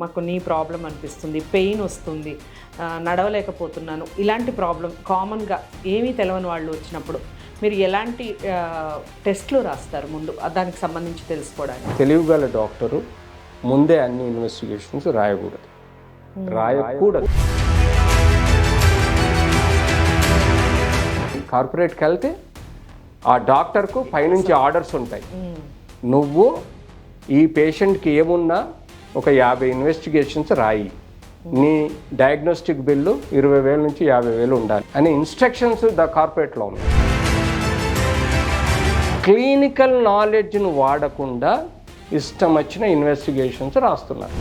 మాకు నీ ప్రాబ్లం అనిపిస్తుంది, పెయిన్ వస్తుంది, నడవలేకపోతున్నాను, ఇలాంటి ప్రాబ్లం కామన్గా ఏమీ తెలవని వాళ్ళు వచ్చినప్పుడు మీరు ఎలాంటి టెస్ట్లు రాస్తారు ముందు దానికి సంబంధించి తెలుసుకోవడానికి? తెలివిగల డాక్టరు ముందే అన్ని ఇన్వెస్టిగేషన్స్ రాయకూడదు. కార్పొరేట్కి వెళ్తే ఆ డాక్టర్కు పైనుంచి ఆర్డర్స్ ఉంటాయి, నువ్వు ఈ పేషెంట్కి ఏమున్నా ఒక 50 ఇన్వెస్టిగేషన్స్ రాయి, నీ డయాగ్నోస్టిక్ బిల్లు 20,000 నుంచి 50,000 ఉండాలి అనే ఇన్స్ట్రక్షన్స్ కార్పొరేట్లో ఉన్నాయి. క్లినికల్ నాలెడ్జ్ను వాడకుండా ఇష్టం వచ్చిన ఇన్వెస్టిగేషన్స్ రాస్తున్నారు.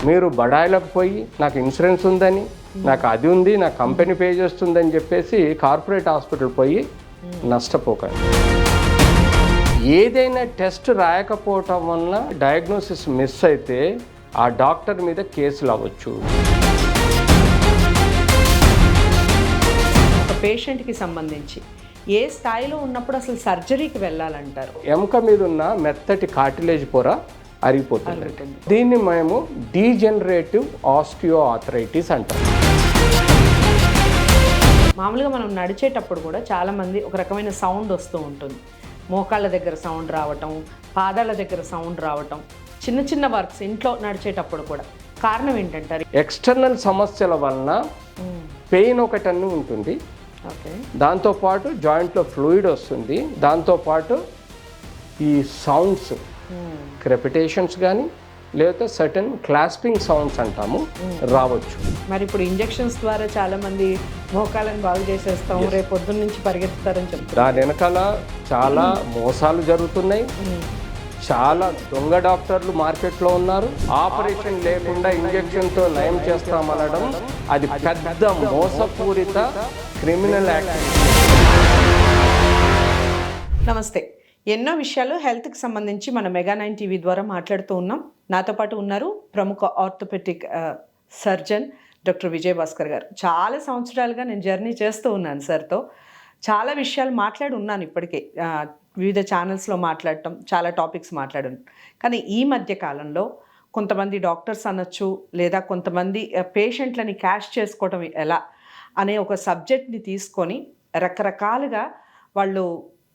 మీరు బడాయిలకు పోయి నాకు ఇన్సూరెన్స్ ఉందని, నాకు అది ఉంది, నాకు కంపెనీ పే చేస్తుందని చెప్పేసి కార్పొరేట్ హాస్పిటల్ పోయి నష్టపోకండి. ఏదైనా టెస్ట్ రాయకపోవటం వలన డయాగ్నోసిస్ మిస్ అయితే ఆ డాక్టర్ మీద కేసులు అవ్వచ్చు. ఒక పేషెంట్కి సంబంధించి ఏ స్థాయిలో ఉన్నప్పుడు అసలు సర్జరీకి వెళ్ళాలంటారు? ఎముక మీద ఉన్న మెత్తటి కార్టిలేజ్ పొర అరిగిపోతుంది. దీన్ని మేము డీజనరేటివ్ ఆస్టియో ఆర్థరైటిస్ అంటాం. మామూలుగా మనం నడిచేటప్పుడు కూడా చాలామంది ఒక రకమైన సౌండ్ వస్తూ ఉంటుంది. మోకాళ్ళ దగ్గర సౌండ్ రావటం, పాదాల దగ్గర సౌండ్ రావటం, చిన్న చిన్న వర్క్స్ ఇంట్లో నడిచేటప్పుడు కూడా. కారణం ఏంటంటారు? ఎక్స్టర్నల్ సమస్యల వలన పెయిన్ ఒకటన్నీ ఉంటుంది, దాంతోపాటు జాయింట్లో ఫ్లూయిడ్ వస్తుంది, దాంతోపాటు ఈ సౌండ్స్ క్రెపిటేషన్స్ కానీ లేకపోతే సర్టన్ క్లాస్పింగ్ సౌండ్స్ అంటాము రావచ్చు. మరి ఇప్పుడు ఇంజెక్షన్స్ ద్వారా చాలా మంది మోకాలను బాగు చేసేస్తాం, రేపు పొద్దున్న నుంచి పరిగెత్తుతారని చెప్తారు. దాని వెనకాల చాలా మోసాలు జరుగుతున్నాయి, చాలా దొంగ డాక్టర్లు మార్కెట్లో ఉన్నారు. ఆపరేషన్ లేకుండా ఇంజెక్షన్తో నయం చేస్తామనడం అది పెద్ద మోసపూరిత క్రిమినల్ యాక్టివిటీ. నమస్తే. ఎన్నో విషయాలు హెల్త్కి సంబంధించి మన మెగా9 టీవీ ద్వారా మాట్లాడుతూ ఉన్నాం. నాతో పాటు ఉన్నారు ప్రముఖ orthopaedic surgeon doctor Vijay Bhaskar గారు. చాలా సంవత్సరాలుగా నేను జర్నీ చేస్తూ ఉన్నాను సార్తో. చాలా విషయాలు మాట్లాడి ఉన్నాను ఇప్పటికే, వివిధ ఛానల్స్లో మాట్లాడటం, చాలా టాపిక్స్ మాట్లాడాను. కానీ ఈ మధ్య కాలంలో కొంతమంది డాక్టర్స్ అనొచ్చు, లేదా కొంతమంది పేషెంట్లని క్యాష్ చేసుకోవడం ఎలా అనే ఒక సబ్జెక్ట్ని తీసుకొని రకరకాలుగా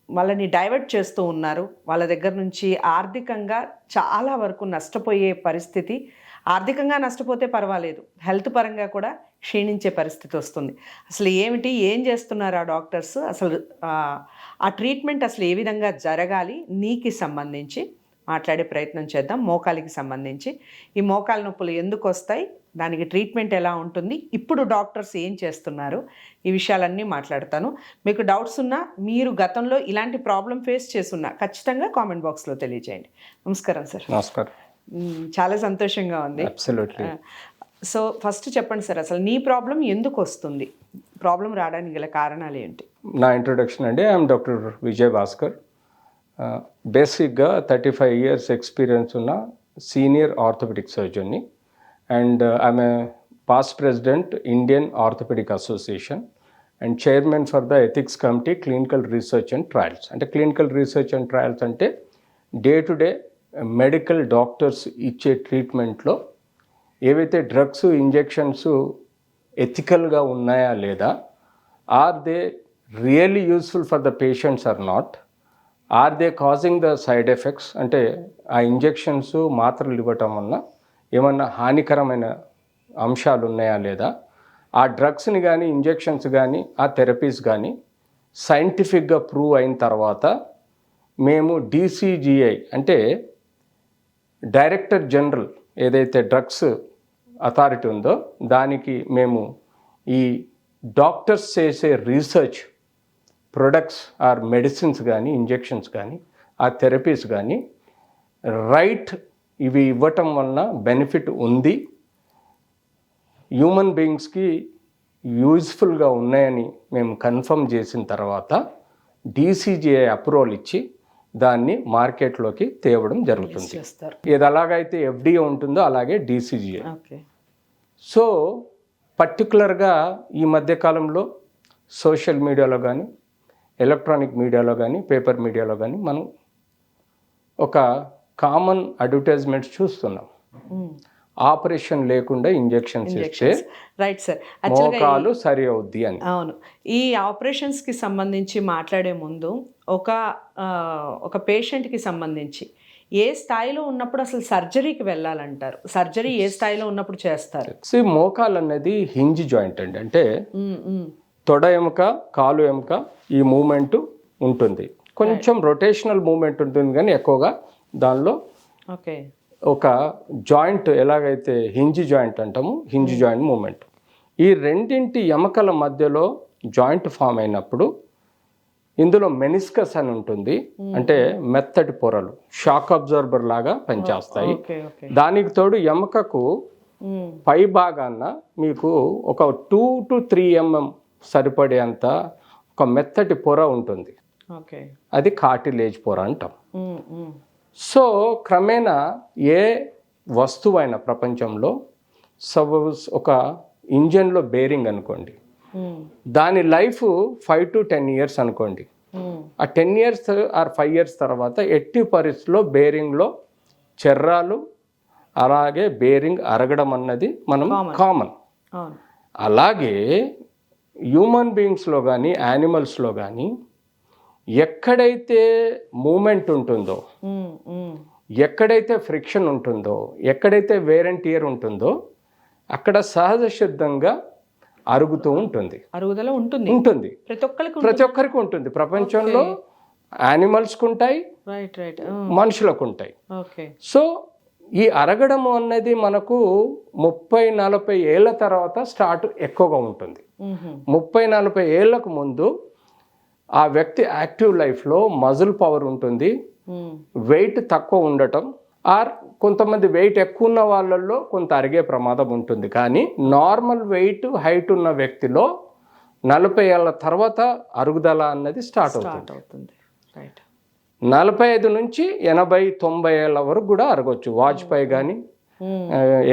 వాళ్ళని డైవర్ట్ చేస్తూ ఉన్నారు. వాళ్ళ దగ్గర నుంచి ఆర్థికంగా చాలా వరకు నష్టపోయే పరిస్థితి. ఆర్థికంగా నష్టపోతే పర్వాలేదు, హెల్త్ పరంగా కూడా క్షీణించే పరిస్థితి వస్తుంది. అసలు ఏం చేస్తున్నారు ఆ డాక్టర్స్, అసలు ఆ ట్రీట్మెంట్ అసలు ఏ విధంగా జరగాలి, నీకి సంబంధించి మాట్లాడే ప్రయత్నం చేద్దాం. మోకాలికి సంబంధించి ఈ మోకాలు నొప్పులు ఎందుకు వస్తాయి, దానికి ట్రీట్మెంట్ ఎలా ఉంటుంది, ఇప్పుడు డాక్టర్స్ ఏం చేస్తున్నారు, ఈ విషయాలన్నీ మాట్లాడతాను. మీకు డౌట్స్ ఉన్నా, మీరు గతంలో ఇలాంటి ప్రాబ్లం ఫేస్ చేస్తున్నా ఖచ్చితంగా కామెంట్ బాక్స్లో తెలియజేయండి. నమస్కారం సార్. నమస్కారం. చాలా సంతోషంగా ఉంది. సో ఫస్ట్ చెప్పండి సార్, అసలు నీ ప్రాబ్లం ఎందుకు వస్తుంది, ప్రాబ్లం రావడానికి గల కారణాలు ఏంటి? నా ఇంట్రొడక్షన్ అండి. I'm doctor Vijay Bhaskar. బేసిక్గా 35 years ఎక్స్పీరియన్స్ ఉన్న సీనియర్ ఆర్థోపెడిక్ సర్జన్ని, and I'm a past president Indian orthopaedic association and chairman for the ethics committee clinical research and trials. అంటే క్లినికల్ రీసెర్చ్ అండ్ ట్రయల్స్ అంటే day to day medical doctors ఇచ్చే ట్రీట్మెంట్లో ఏవైతే drugs, injections ఎథికల్గా ఉన్నాయా లేదా, are they really useful for the patients or not, are they causing the side effects, అంటే ఆ ఇంజెక్షన్స్, మాత్రలు ఇవ్వటం వలన ఏమన్నా హానికరమైన అంశాలు ఉన్నాయా లేదా, ఆ డ్రగ్స్ని కానీ ఇంజెక్షన్స్ కానీ ఆ థెరపీస్ కానీ సైంటిఫిక్గా ప్రూవ్ అయిన తర్వాత మేము DCGI అంటే డైరెక్టర్ జనరల్ ఏదైతే డ్రగ్స్ అథారిటీ ఉందో దానికి మేము ఈ డాక్టర్స్ చేసే రీసెర్చ్ ప్రొడక్ట్స్ ఆర్ మెడిసిన్స్ కానీ ఇంజెక్షన్స్ కానీ ఆ థెరపీస్ కానీ రైట్ ఇవి ఇవ్వటం వలన బెనిఫిట్ ఉంది, హ్యూమన్ బీయింగ్స్కి యూజ్ఫుల్గా ఉన్నాయని మేము కన్ఫర్మ్ చేసిన తర్వాత DCGI అప్రూవల్ ఇచ్చి దాన్ని మార్కెట్లోకి తేవడం జరుగుతుంది. ఏది అలాగైతే FDA ఉంటుందో అలాగే DCGI. సో పర్టికులర్గా ఈ మధ్యకాలంలో సోషల్ మీడియాలో కానీ, ఎలక్ట్రానిక్ మీడియాలో కానీ, పేపర్ మీడియాలో కానీ మనం ఒక కామన్ అడ్వర్టైజ్మెంట్స్ చూస్తున్నాం. ఆపరేషన్ లేకుండా ఇంజెక్షన్స్ ఇస్తే రైట్ సార్. మోకాలు సరి అవుద్ది అని. అవును. ఈ ఆపరేషన్స్కి సంబంధించి మాట్లాడే ముందు ఒక పేషెంట్కి సంబంధించి ఏ స్థాయిలో ఉన్నప్పుడు అసలు సర్జరీకి వెళ్ళాలంటారు? సర్జరీ ఏ స్థాయిలో ఉన్నప్పుడు చేస్తారు? మోకాలు అనేది హింజ్ జాయింట్ అండి. అంటే తొడ ఎముక, కాలు ఎముక ఈ మూమెంట్ ఉంటుంది. కొంచెం రొటేషనల్ మూమెంట్ ఉంటుంది, కానీ ఎక్కువగా దానిలో ఓకే ఒక జాయింట్ ఎలాగైతే హింజ్ జాయింట్ అంటాము, హింజ్ జాయింట్ మూమెంట్, ఈ రెండింటి ఎముకల మధ్యలో జాయింట్ ఫామ్ అయినప్పుడు ఇందులో మెనిస్కస్ అని ఉంటుంది. అంటే మెత్తటి పొరలు షాక్ అబ్జర్బర్ లాగా పనిచేస్తాయి. దానికి తోడు ఎముకకు పై భాగాన మీకు ఒక 2 to 3 mm సరిపడేంత ఒక మెత్తటి పొర ఉంటుంది. అది కార్టిలేజ్ పొర అంటాం. సో క్రమేణా ఏ వస్తువైన ప్రపంచంలో సపోజ్ ఒక ఇంజన్లో బేరింగ్ అనుకోండి, దాని లైఫ్ 5 to 10 years అనుకోండి. ఆ 10 years ఆర్ 5 years తర్వాత ఎట్టి పరిస్థితుల్లో బేరింగ్లో చెర్రాలు అలాగే బేరింగ్ అరగడం అన్నది మనం కామన్. అలాగే హ్యూమన్ బీయింగ్స్లో కానీ యానిమల్స్లో కానీ ఎక్కడైతే మూమెంట్ ఉంటుందో, ఎక్కడైతే ఫ్రిక్షన్ ఉంటుందో, ఎక్కడైతే వేర్ అండ్ టియర్ ఉంటుందో అక్కడ సహజ సిద్ధంగా అరుగుతూ ఉంటుంది. అరుగుదల ఉంటుంది ప్రతి ఒక్కరికి ఉంటుంది. ప్రపంచంలో యానిమల్స్కి ఉంటాయి, మనుషులకు ఉంటాయి. సో ఈ అరగడము అన్నది మనకు 30-40 ఏళ్ల తర్వాత స్టార్ట్ ఎక్కువగా ఉంటుంది. 30-40 ఏళ్లకు ముందు ఆ వ్యక్తి యాక్టివ్ లైఫ్లో మజిల్ పవర్ ఉంటుంది, వెయిట్ తక్కువ ఉండటం, ఆర్ కొంతమంది వెయిట్ ఎక్కువ ఉన్న వాళ్ళల్లో కొంత అరిగే ప్రమాదం ఉంటుంది. కానీ నార్మల్ వెయిట్ హైట్ ఉన్న వ్యక్తిలో 40 ఏళ్ళ తర్వాత అరుగుదల అన్నది స్టార్ట్ అవుతుంది. 45 నుంచి 80-90 ఏళ్ళ వరకు కూడా అరగొచ్చు. వాజ్పేయి కానీ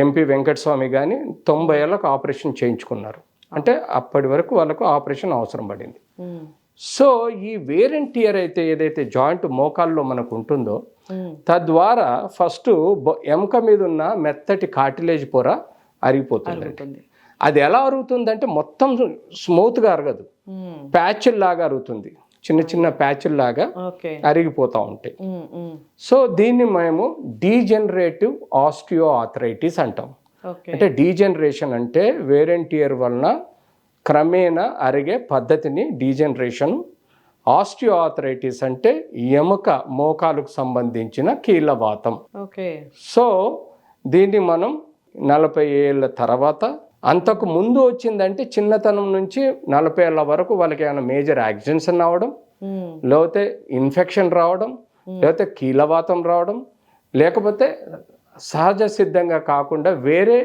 ఎంపీ వెంకటస్వామి కానీ 90 ఏళ్ళకు ఆపరేషన్ చేయించుకున్నారు. అంటే అప్పటి వరకు వాళ్ళకు ఆపరేషన్ అవసరం పడింది. సో ఈ వేర్ అండ్ టియర్ అయితే ఏదైతే జాయింట్ మోకాల్లో మనకు ఉంటుందో తద్వారా ఫస్ట్ ఎముక మీద ఉన్న మెత్తటి కార్టిలేజ్ పొర అరిగిపోతుంది. అది ఎలా అరుగుతుందంటే మొత్తం స్మూత్గా అరగదు, ప్యాచ్ల్ లాగా అరుగుతుంది. చిన్న చిన్న ప్యాచ్ల్ లాగా అరిగిపోతూ ఉంటాయి. సో దీన్ని మేము డీజనరేటివ్ ఆస్టియో ఆర్థరైటిస్ అంటాం. అంటే డీజనరేషన్ అంటే వేర్ అండ్ టియర్ వలన క్రమేణా అరిగే పద్ధతిని డీజనరేషన్. ఆస్టియో ఆర్థరైటిస్ అంటే ఎముక మోకాలకు సంబంధించిన కీళ్ళవాతం. సో దీన్ని మనం 40 ఏళ్ళ తర్వాత, అంతకు ముందు వచ్చిందంటే చిన్నతనం నుంచి 40 ఏళ్ళ వరకు వాళ్ళకి ఏమైనా మేజర్ యాక్సిడెంట్స్ అవ్వడం, లేకపోతే ఇన్ఫెక్షన్ రావడం, లేకపోతే కీళ్ళవాతం రావడం, లేకపోతే సహజ సిద్ధంగా కాకుండా వేరే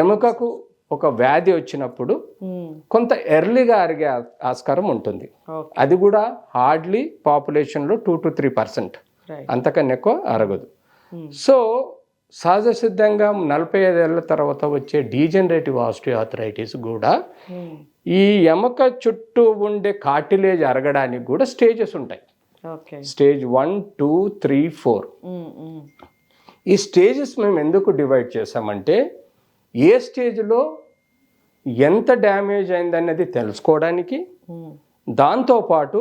ఎముకకు ఒక వ్యాధి వచ్చినప్పుడు కొంత ఎర్లీగా అరిగే ఆస్కారం ఉంటుంది. అది కూడా హార్డ్లీ పాపులేషన్లో 2 to 3%, అంతకన్నా ఎక్కువ అరగదు. సో సహజ సిద్ధంగా 45 ఏళ్ళ తర్వాత వచ్చే డీజనరేటివ్ ఆస్టియోఆర్థరైటిస్ కూడా ఈ ఎముక చుట్టూ ఉండే కార్టిలేజ్ అరగడానికి కూడా స్టేజెస్ ఉంటాయి. స్టేజ్ 1, 2, 3, 4. ఈ స్టేజెస్ మేము ఎందుకు డివైడ్ చేసామంటే ఏ స్టేజ్లో ఎంత డ్యామేజ్ అయిందనేది తెలుసుకోవడానికి, దాంతోపాటు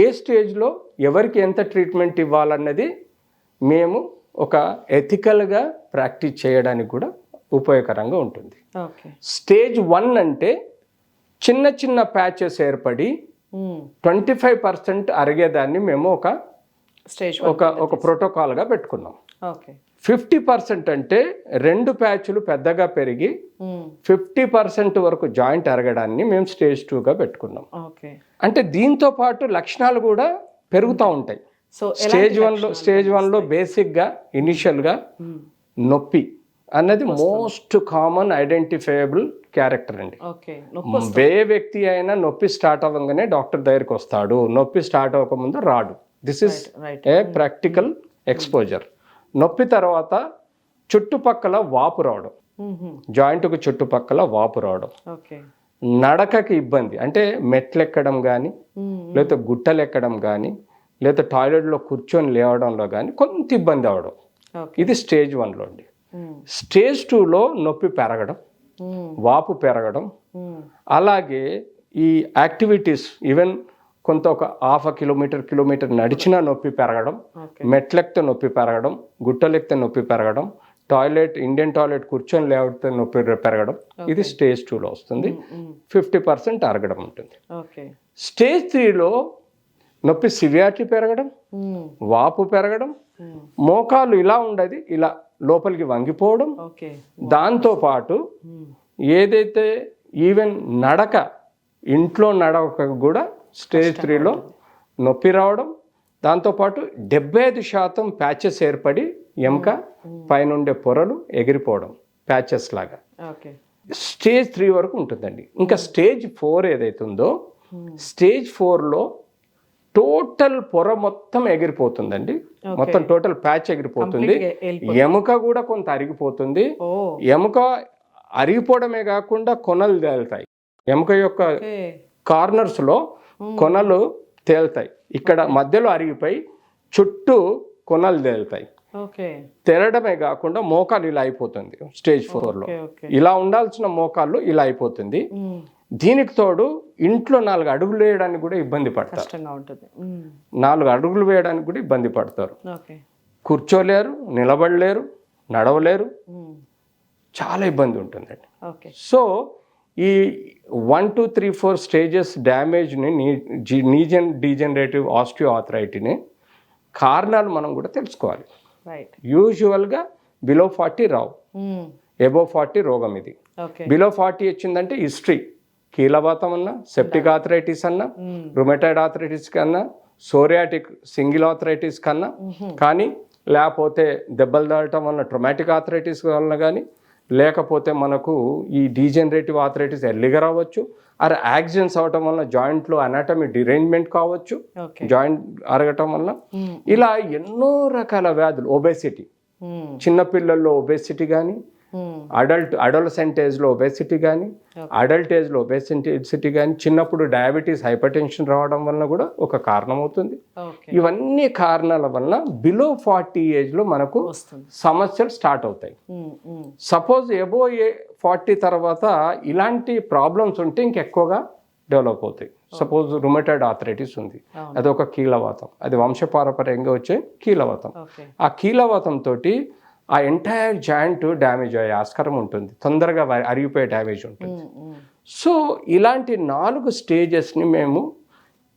ఏ స్టేజ్లో ఎవరికి ఎంత ట్రీట్మెంట్ ఇవ్వాలన్నది మేము ఒక ఎథికల్గా ప్రాక్టీస్ చేయడానికి కూడా ఉపయోగకరంగా ఉంటుంది. స్టేజ్ 1 అంటే చిన్న చిన్న ప్యాచెస్ ఏర్పడి 25% అరిగేదాన్ని మేము ఒక ప్రోటోకాల్గా పెట్టుకున్నాం. 50% అంటే 2 ప్యాచ్లు పెద్దగా పెరిగి 50% వరకు జాయింట్ అరగడాన్ని మేము స్టేజ్ 2గా పెట్టుకున్నాం. అంటే దీంతో పాటు లక్షణాలు కూడా పెరుగుతూ ఉంటాయి. స్టేజ్ 1లో బేసిక్గా ఇనిషియల్గా నొప్పి అన్నది మోస్ట్ కామన్ ఐడెంటిఫైయబుల్ క్యారెక్టర్ అండి. ఏ వ్యక్తి అయినా నొప్పి స్టార్ట్ అవ్వగానే డాక్టర్ దగ్గరికి వస్తాడు, నొప్పి స్టార్ట్ అవ్వకముందు రాడు. This is a practical exposure. నొప్పి తర్వాత చుట్టుపక్కల వాపు రావడం, జాయింట్కు చుట్టుపక్కల వాపు రావడం, నడకకి ఇబ్బంది అంటే మెట్లెక్కడం కానీ లేకపోతే గుట్టలెక్కడం కానీ లేదా టాయిలెట్లో కూర్చొని లేవడంలో కానీ కొంత ఇబ్బంది అవడం. ఓకే. ఇది స్టేజ్ 1లో అండి. స్టేజ్ 2లో నొప్పి పెరగడం, వాపు పెరగడం, అలాగే ఈ యాక్టివిటీస్ ఈవెన్ కొంత ఒక హాఫ్ కిలోమీటర్ నడిచినా నొప్పి పెరగడం, మెట్లెక్కితే నొప్పి పెరగడం, గుట్టలెక్కితే నొప్పి పెరగడం, ఇండియన్ టాయిలెట్ కూర్చొని లేకపోతే నొప్పి పెరగడం. ఇది స్టేజ్ 2లో వస్తుంది. 50% అరగడం ఉంటుంది. స్టేజ్ 3లో నొప్పి సివియారిటీ పెరగడం, వాపు పెరగడం, మోకాలు ఇలా ఉండదు, ఇలా లోపలికి వంగిపోవడం, దాంతోపాటు ఏదైతే ఈవెన్ నడక, ఇంట్లో నడక కూడా స్టేజ్ 3లో నొప్పి రావడం, దాంతోపాటు 75% ప్యాచెస్ ఏర్పడి ఎముక పైనుండే పొరలు ఎగిరిపోవడం, ప్యాచెస్ లాగా. స్టేజ్ 3 వరకు ఉంటుందండి. ఇంకా స్టేజ్ 4 ఏదైతుందో, స్టేజ్ 4లో టోటల్ పొర మొత్తం ఎగిరిపోతుందండి. మొత్తం టోటల్ ప్యాచ్ ఎగిరిపోతుంది. ఎముక కూడా కొంత అరిగిపోతుంది. ఎముక అరిగిపోవడమే కాకుండా కొనలు తేలుతాయి. ఎముక యొక్క కార్నర్స్లో కొనలు తేలుతాయి. ఇక్కడ మధ్యలో అరిగిపోయి చుట్టూ కొనలు తేలుతాయి. తెరడమే కాకుండా మోకాలు ఇలా అయిపోతుంది. స్టేజ్ 4లో ఇలా ఉండాల్సిన మోకాళ్ళు ఇలా అయిపోతుంది. దీనికి తోడు ఇంట్లో 4 అడుగులు వేయడానికి కూడా ఇబ్బంది పడతారు. 4 అడుగులు వేయడానికి కూడా ఇబ్బంది పడతారు. కూర్చోలేరు, నిలబడలేరు, నడవలేరు, చాలా ఇబ్బంది ఉంటుందండి. సో ఈ 1, 2, 3, 4 స్టేజెస్ డ్యామేజ్ని, డీజనరేటివ్ ఆస్టియోఆర్థరైటిస్ని కారణాలు మనం కూడా తెలుసుకోవాలి. యూజువల్గా బిలో 40 రావు, ఎబో 40 రోగం ఇది. బిలో 40 వచ్చిందంటే హిస్టరీ, కీలవాతం అన్నా, సెప్టిక్ ఆర్థరైటిస్ అన్నా, రుమటైడ్ ఆర్థరైటిస్ కన్నా, సోరియాటిక్ సింగిల్ ఆర్థరైటిస్ కన్నా కానీ, లేకపోతే దెబ్బలు దాటం వల్ల ట్రొమాటిక్ ఆర్థరైటిస్ వలన కానీ, లేకపోతే మనకు ఈ డీజనరేటివ్ ఆర్థరైటిస్ ఎర్లీగా రావచ్చు, ఆర్ యాక్సిడెంట్స్ అవటం వల్ల జాయింట్లో అనాటమీ డిరేంజ్మెంట్ కావచ్చు, జాయింట్ అరగటం వల్ల, ఇలా ఎన్నో రకాల వ్యాధులు. ఒబేసిటీ, చిన్నపిల్లల్లో ఒబేసిటీ కానీ, అడోలసెంట్ ఏజ్లో ఒబేసిటీ కానీ, అడల్ట్ ఏజ్లో ఒబేసిటీ కానీ, చిన్నప్పుడు డయాబెటీస్, హైపర్ టెన్షన్ రావడం వలన కూడా ఒక కారణం అవుతుంది. ఇవన్నీ కారణాల వలన బిలో 40 ఏజ్లో మనకు సమస్యలు స్టార్ట్ అవుతాయి. సపోజ్ ఎబో 40 తర్వాత ఇలాంటి ప్రాబ్లమ్స్ ఉంటే ఇంకెక్కువగా డెవలప్ అవుతాయి. సపోజ్ రుమటైడ్ ఆర్థరైటిస్ ఉంది, అది ఒక కీలవాతం, అది వంశపారపర్యంగా వచ్చే కీలవాతం. ఆ కీలవాతం తోటి ఆ ఎంటైర్ జాయింట్ డ్యామేజ్ అయ్యే ఆస్కారం ఉంటుంది, తొందరగా అరిగిపోయే డ్యామేజ్ ఉంటుంది. సో ఇలాంటి 4 స్టేజెస్ని మేము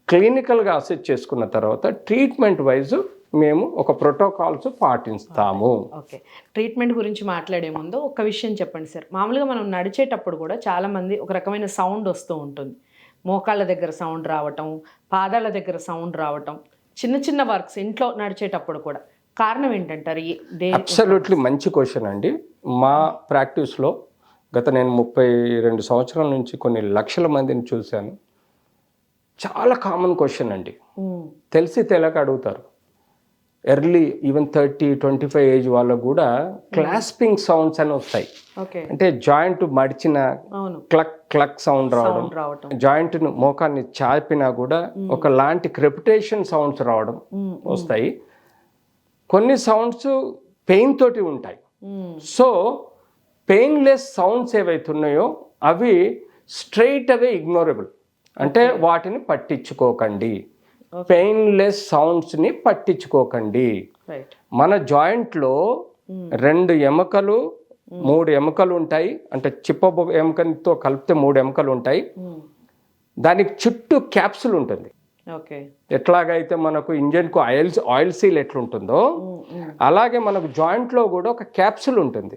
క్లినికల్గా అసెస్ చేసుకున్న తర్వాత ట్రీట్మెంట్ వైజ్ మేము ఒక ప్రోటోకాల్స్ పాటిస్తాము. ఓకే, ట్రీట్మెంట్ గురించి మాట్లాడే ముందు ఒక విషయం చెప్పండి సార్. మామూలుగా మనం నడిచేటప్పుడు కూడా చాలామంది ఒక రకమైన సౌండ్ వస్తూ ఉంటుంది. మోకాళ్ళ దగ్గర సౌండ్ రావటం, పాదాల దగ్గర సౌండ్ రావటం, చిన్న చిన్న వర్క్స్ ఇంట్లో నడిచేటప్పుడు కూడా. కారణం ఏంటంటారు? అబ్సల్యూట్లీ మంచి క్వశ్చన్ అండి. మా ప్రాక్టీస్లో నేను 32 సంవత్సరాల నుంచి కొన్ని లక్షల మందిని చూశాను. చాలా కామన్ క్వశ్చన్ అండి, తెలిసి తెలియక అడుగుతారు. ఎర్లీ ఈవెన్ 30-25 ఏజ్ వాళ్ళకు కూడా క్లాస్పింగ్ సౌండ్స్ అని వస్తాయి. అంటే జాయింట్ మడిచిన క్లక్ క్లక్ సౌండ్ రావడం, జాయింట్ మోకాన్ని చాపినా కూడా ఒక లాంటి క్రెపిటేషన్ సౌండ్స్ రావడం వస్తాయి. కొన్ని సౌండ్స్ పెయిన్ తోటి ఉంటాయి. సో పెయిన్లెస్ సౌండ్స్ ఏవైతున్నాయో అవి స్ట్రైట్ అవే ఇగ్నోరబుల్, అంటే వాటిని పట్టించుకోకండి. పెయిన్లెస్ సౌండ్స్ని పట్టించుకోకండి. మన జాయింట్లో 2 ఎముకలు 3 ఎముకలు ఉంటాయి, అంటే చిప్ప ఎముకతో కలిపితే 3 ఎముకలు ఉంటాయి. దానికి చుట్టూ క్యాప్సుల్ ఉంటుంది. ఎట్లాగైతే మనకు ఇంజన్కు ఆయిల్ సీల్ ఎట్లుంటుందో అలాగే మనకు జాయింట్లో కూడా ఒక క్యాప్సుల్ ఉంటుంది.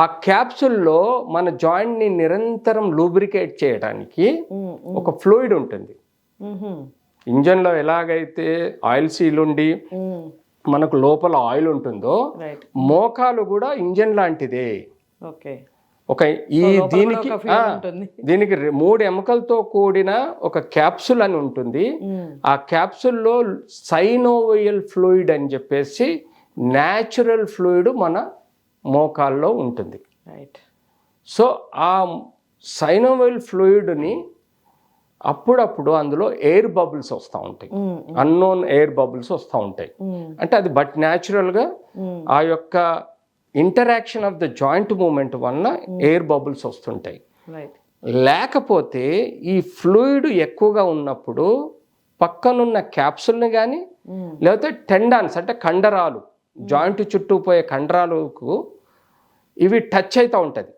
ఆ క్యాప్సుల్లో మన జాయింట్ని నిరంతరం లూబ్రికేట్ చేయడానికి ఒక ఫ్లూయిడ్ ఉంటుంది. ఇంజన్లో ఎలాగైతే ఆయిల్ సీల్ ఉండి మనకు లోపల ఆయిల్ ఉంటుందో మోకాలు కూడా ఇంజన్ లాంటిదే. ఒక దీనికి 3 ఎముకలతో కూడిన ఒక క్యాప్సుల్ అని ఉంటుంది. ఆ క్యాప్సుల్లో సైనోవియల్ ఫ్లూయిడ్ అని చెప్పేసి న్యాచురల్ ఫ్లూయిడ్ మన మోకాల్లో ఉంటుంది. సో ఆ సైనోవియల్ ఫ్లూయిడ్ని అప్పుడప్పుడు అందులో ఎయిర్ బబుల్స్ వస్తూ ఉంటాయి, అన్నోన్ ఎయిర్ బబుల్స్ వస్తూ ఉంటాయి. అంటే అది బట్ న్యాచురల్గా ఆ యొక్క interaction of the joint movement వలన ఎయిర్ బబుల్స్ వస్తుంటాయి. లేకపోతే ఈ ఫ్లూయిడ్ ఎక్కువగా ఉన్నప్పుడు పక్కనున్న క్యాప్సుల్ని కానీ లేకపోతే టెండాన్స్ అంటే కండరాలు, జాయింట్ చుట్టూ పోయే కండరాలకు ఇవి టచ్ అవుతూ ఉంటుంది.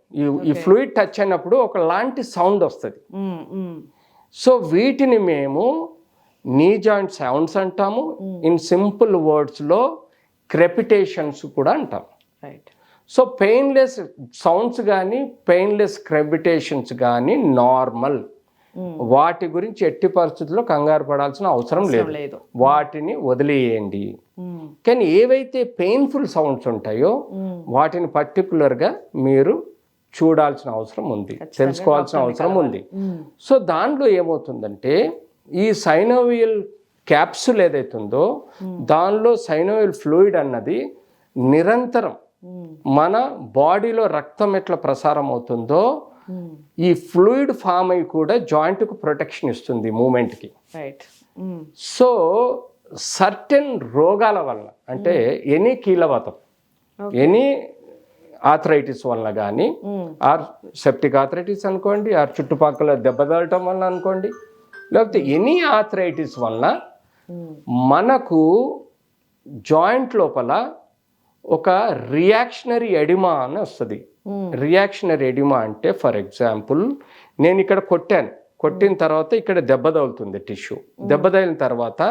ఈ ఫ్లూయిడ్ టచ్ అయినప్పుడు ఒకలాంటి సౌండ్ వస్తుంది. సో వీటిని మేము నీ జాయింట్ సౌండ్స్ అంటాము. ఇన్ సింపుల్ వర్డ్స్లో క్రెపిటేషన్స్ కూడా అంటాం. సో పెయిన్లెస్ సౌండ్స్ కానీ పెయిన్లెస్ క్రెపిటేషన్స్ కానీ నార్మల్, వాటి గురించి ఎట్టి పరిస్థితుల్లో కంగారు పడాల్సిన అవసరం లేదు, వాటిని వదిలేయండి. కానీ ఏవైతే పెయిన్ఫుల్ సౌండ్స్ ఉంటాయో వాటిని పర్టికులర్గా మీరు చూడాల్సిన అవసరం ఉంది, తెలుసుకోవాల్సిన అవసరం ఉంది. సో దానిలో ఏమవుతుందంటే ఈ సైనోవియల్ క్యాప్సుల్ ఏదైతుందో దానిలో సైనోవియల్ ఫ్లూయిడ్ అన్నది నిరంతరం మన బాడీలో రక్తం ఎట్లా ప్రసారం అవుతుందో ఈ ఫ్లూయిడ్ ఫామ్ అయి కూడా జాయింట్కు ప్రొటెక్షన్ ఇస్తుంది మూమెంట్కి. సో సర్టెన్ రోగాల వలన అంటే ఎనీ కీలవాతం, ఎనీ ఆథరైటిస్ వలన కానీ, ఆర్ సెప్టిక్ ఆథరైటిస్ అనుకోండి, ఆర్ చుట్టుపక్కల దెబ్బతగలటం వలన అనుకోండి, లేకపోతే ఎనీ ఆథరైటిస్ వలన మనకు జాయింట్ లోపల ఒక రియాక్షనరీ ఎడిమా అని వస్తుంది. రియాక్షనరీ ఎడిమా అంటే ఫర్ ఎగ్జాంపుల్ నేను ఇక్కడ కొట్టిన తర్వాత ఇక్కడ దెబ్బ తగులుతుంది టిష్యూ. దెబ్బ తగిలిన తర్వాత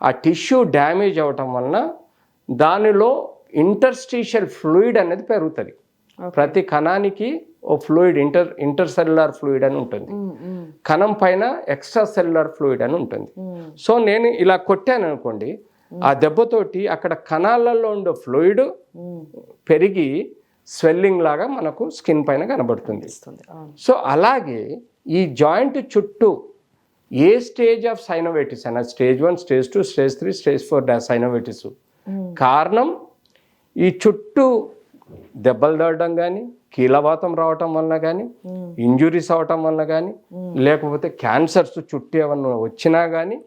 ఆ టిష్యూ డ్యామేజ్ అవటం వలన దానిలో ఇంటర్స్టిషియల్ ఫ్లూయిడ్ అనేది పెరుగుతుంది. ప్రతి కణానికి ఓ ఫ్లూయిడ్ ఇంటర్సెల్యులర్ ఫ్లూయిడ్ అని ఉంటుంది, కణం పైన ఎక్స్ట్రా సెల్యులర్ ఫ్లూయిడ్ అని ఉంటుంది. సో నేను ఇలా కొట్టాను అనుకోండి, ఆ దెబ్బతోటి అక్కడ కణాలలో ఉండే ఫ్లూయిడ్ పెరిగి స్వెల్లింగ్ లాగా మనకు స్కిన్ పైన కనబడుతుంది. సో అలాగే ఈ జాయింట్ చుట్టూ ఏ స్టేజ్ ఆఫ్ సైనోవైటిస్ అయినా, stage 1, stage 2, stage 3, stage 4 synovitis కారణం ఈ చుట్టూ దెబ్బలు తగలడం కానీ, కీలవాతం రావటం వలన కానీ, ఇంజురీస్ అవటం వలన కానీ, లేకపోతే క్యాన్సర్స్ చుట్టూ ఏమన్నా వచ్చినా కానీ,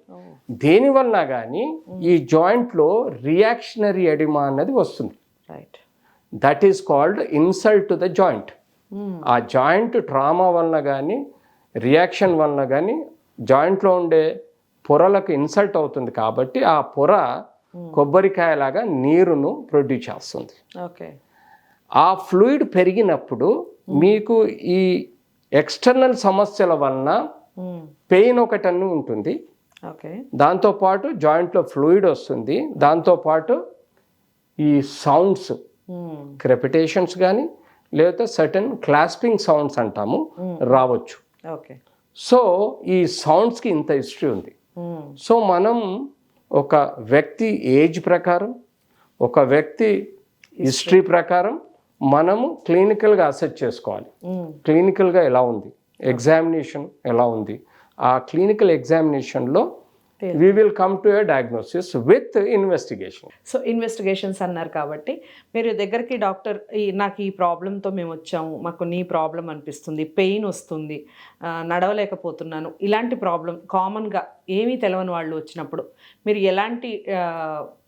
దేని వలన కానీ ఈ జాయింట్లో రియాక్షనరీ ఎడిమా అన్నది వస్తుంది. That is called insult to the joint. ఆ జాయింట్ ట్రామా వలన కానీ రియాక్షన్ వలన కానీ జాయింట్లో ఉండే పొరలకు ఇన్సల్ట్ అవుతుంది. కాబట్టి ఆ పొర కొబ్బరికాయలాగా నీరును ప్రొడ్యూస్ చేస్తుంది. ఆ ఫ్లూయిడ్ పెరిగినప్పుడు మీకు ఈ ఎక్స్టర్నల్ సమస్యల వలన పెయిన్ ఒకటన్ను ఉంటుంది, దాంతోపాటు జాయింట్లో ఫ్లూయిడ్ వస్తుంది, దాంతోపాటు ఈ సౌండ్స్ క్రెపిటేషన్స్ కానీ లేకపోతే సర్టన్ క్లాస్పింగ్ సౌండ్స్ అంటాము రావచ్చు. సో ఈ సౌండ్స్కి ఇంత హిస్టరీ ఉంది. సో మనం ఒక వ్యక్తి ఏజ్ ప్రకారం, ఒక వ్యక్తి హిస్టరీ ప్రకారం మనము క్లినికల్గా అసెస్ చేసుకోవాలి. క్లినికల్గా ఎలా ఉంది, ఎగ్జామినేషన్ ఎలా ఉంది, ఆ క్లినికల్ ఎగ్జామినేషన్లో we will come to a diagnosis with investigation. So investigations అన్నారు కాబట్టి మీరు దగ్గరికి డాక్టర్ నాకు ఈ ప్రాబ్లంతో మేము వచ్చాము, మాకు నీ ప్రాబ్లం అనిపిస్తుంది, పెయిన్ వస్తుంది, నడవలేకపోతున్నాను, ఇలాంటి ప్రాబ్లం కామన్గా ఏమీ తెలవని వాళ్ళు వచ్చినప్పుడు మీరు ఎలాంటి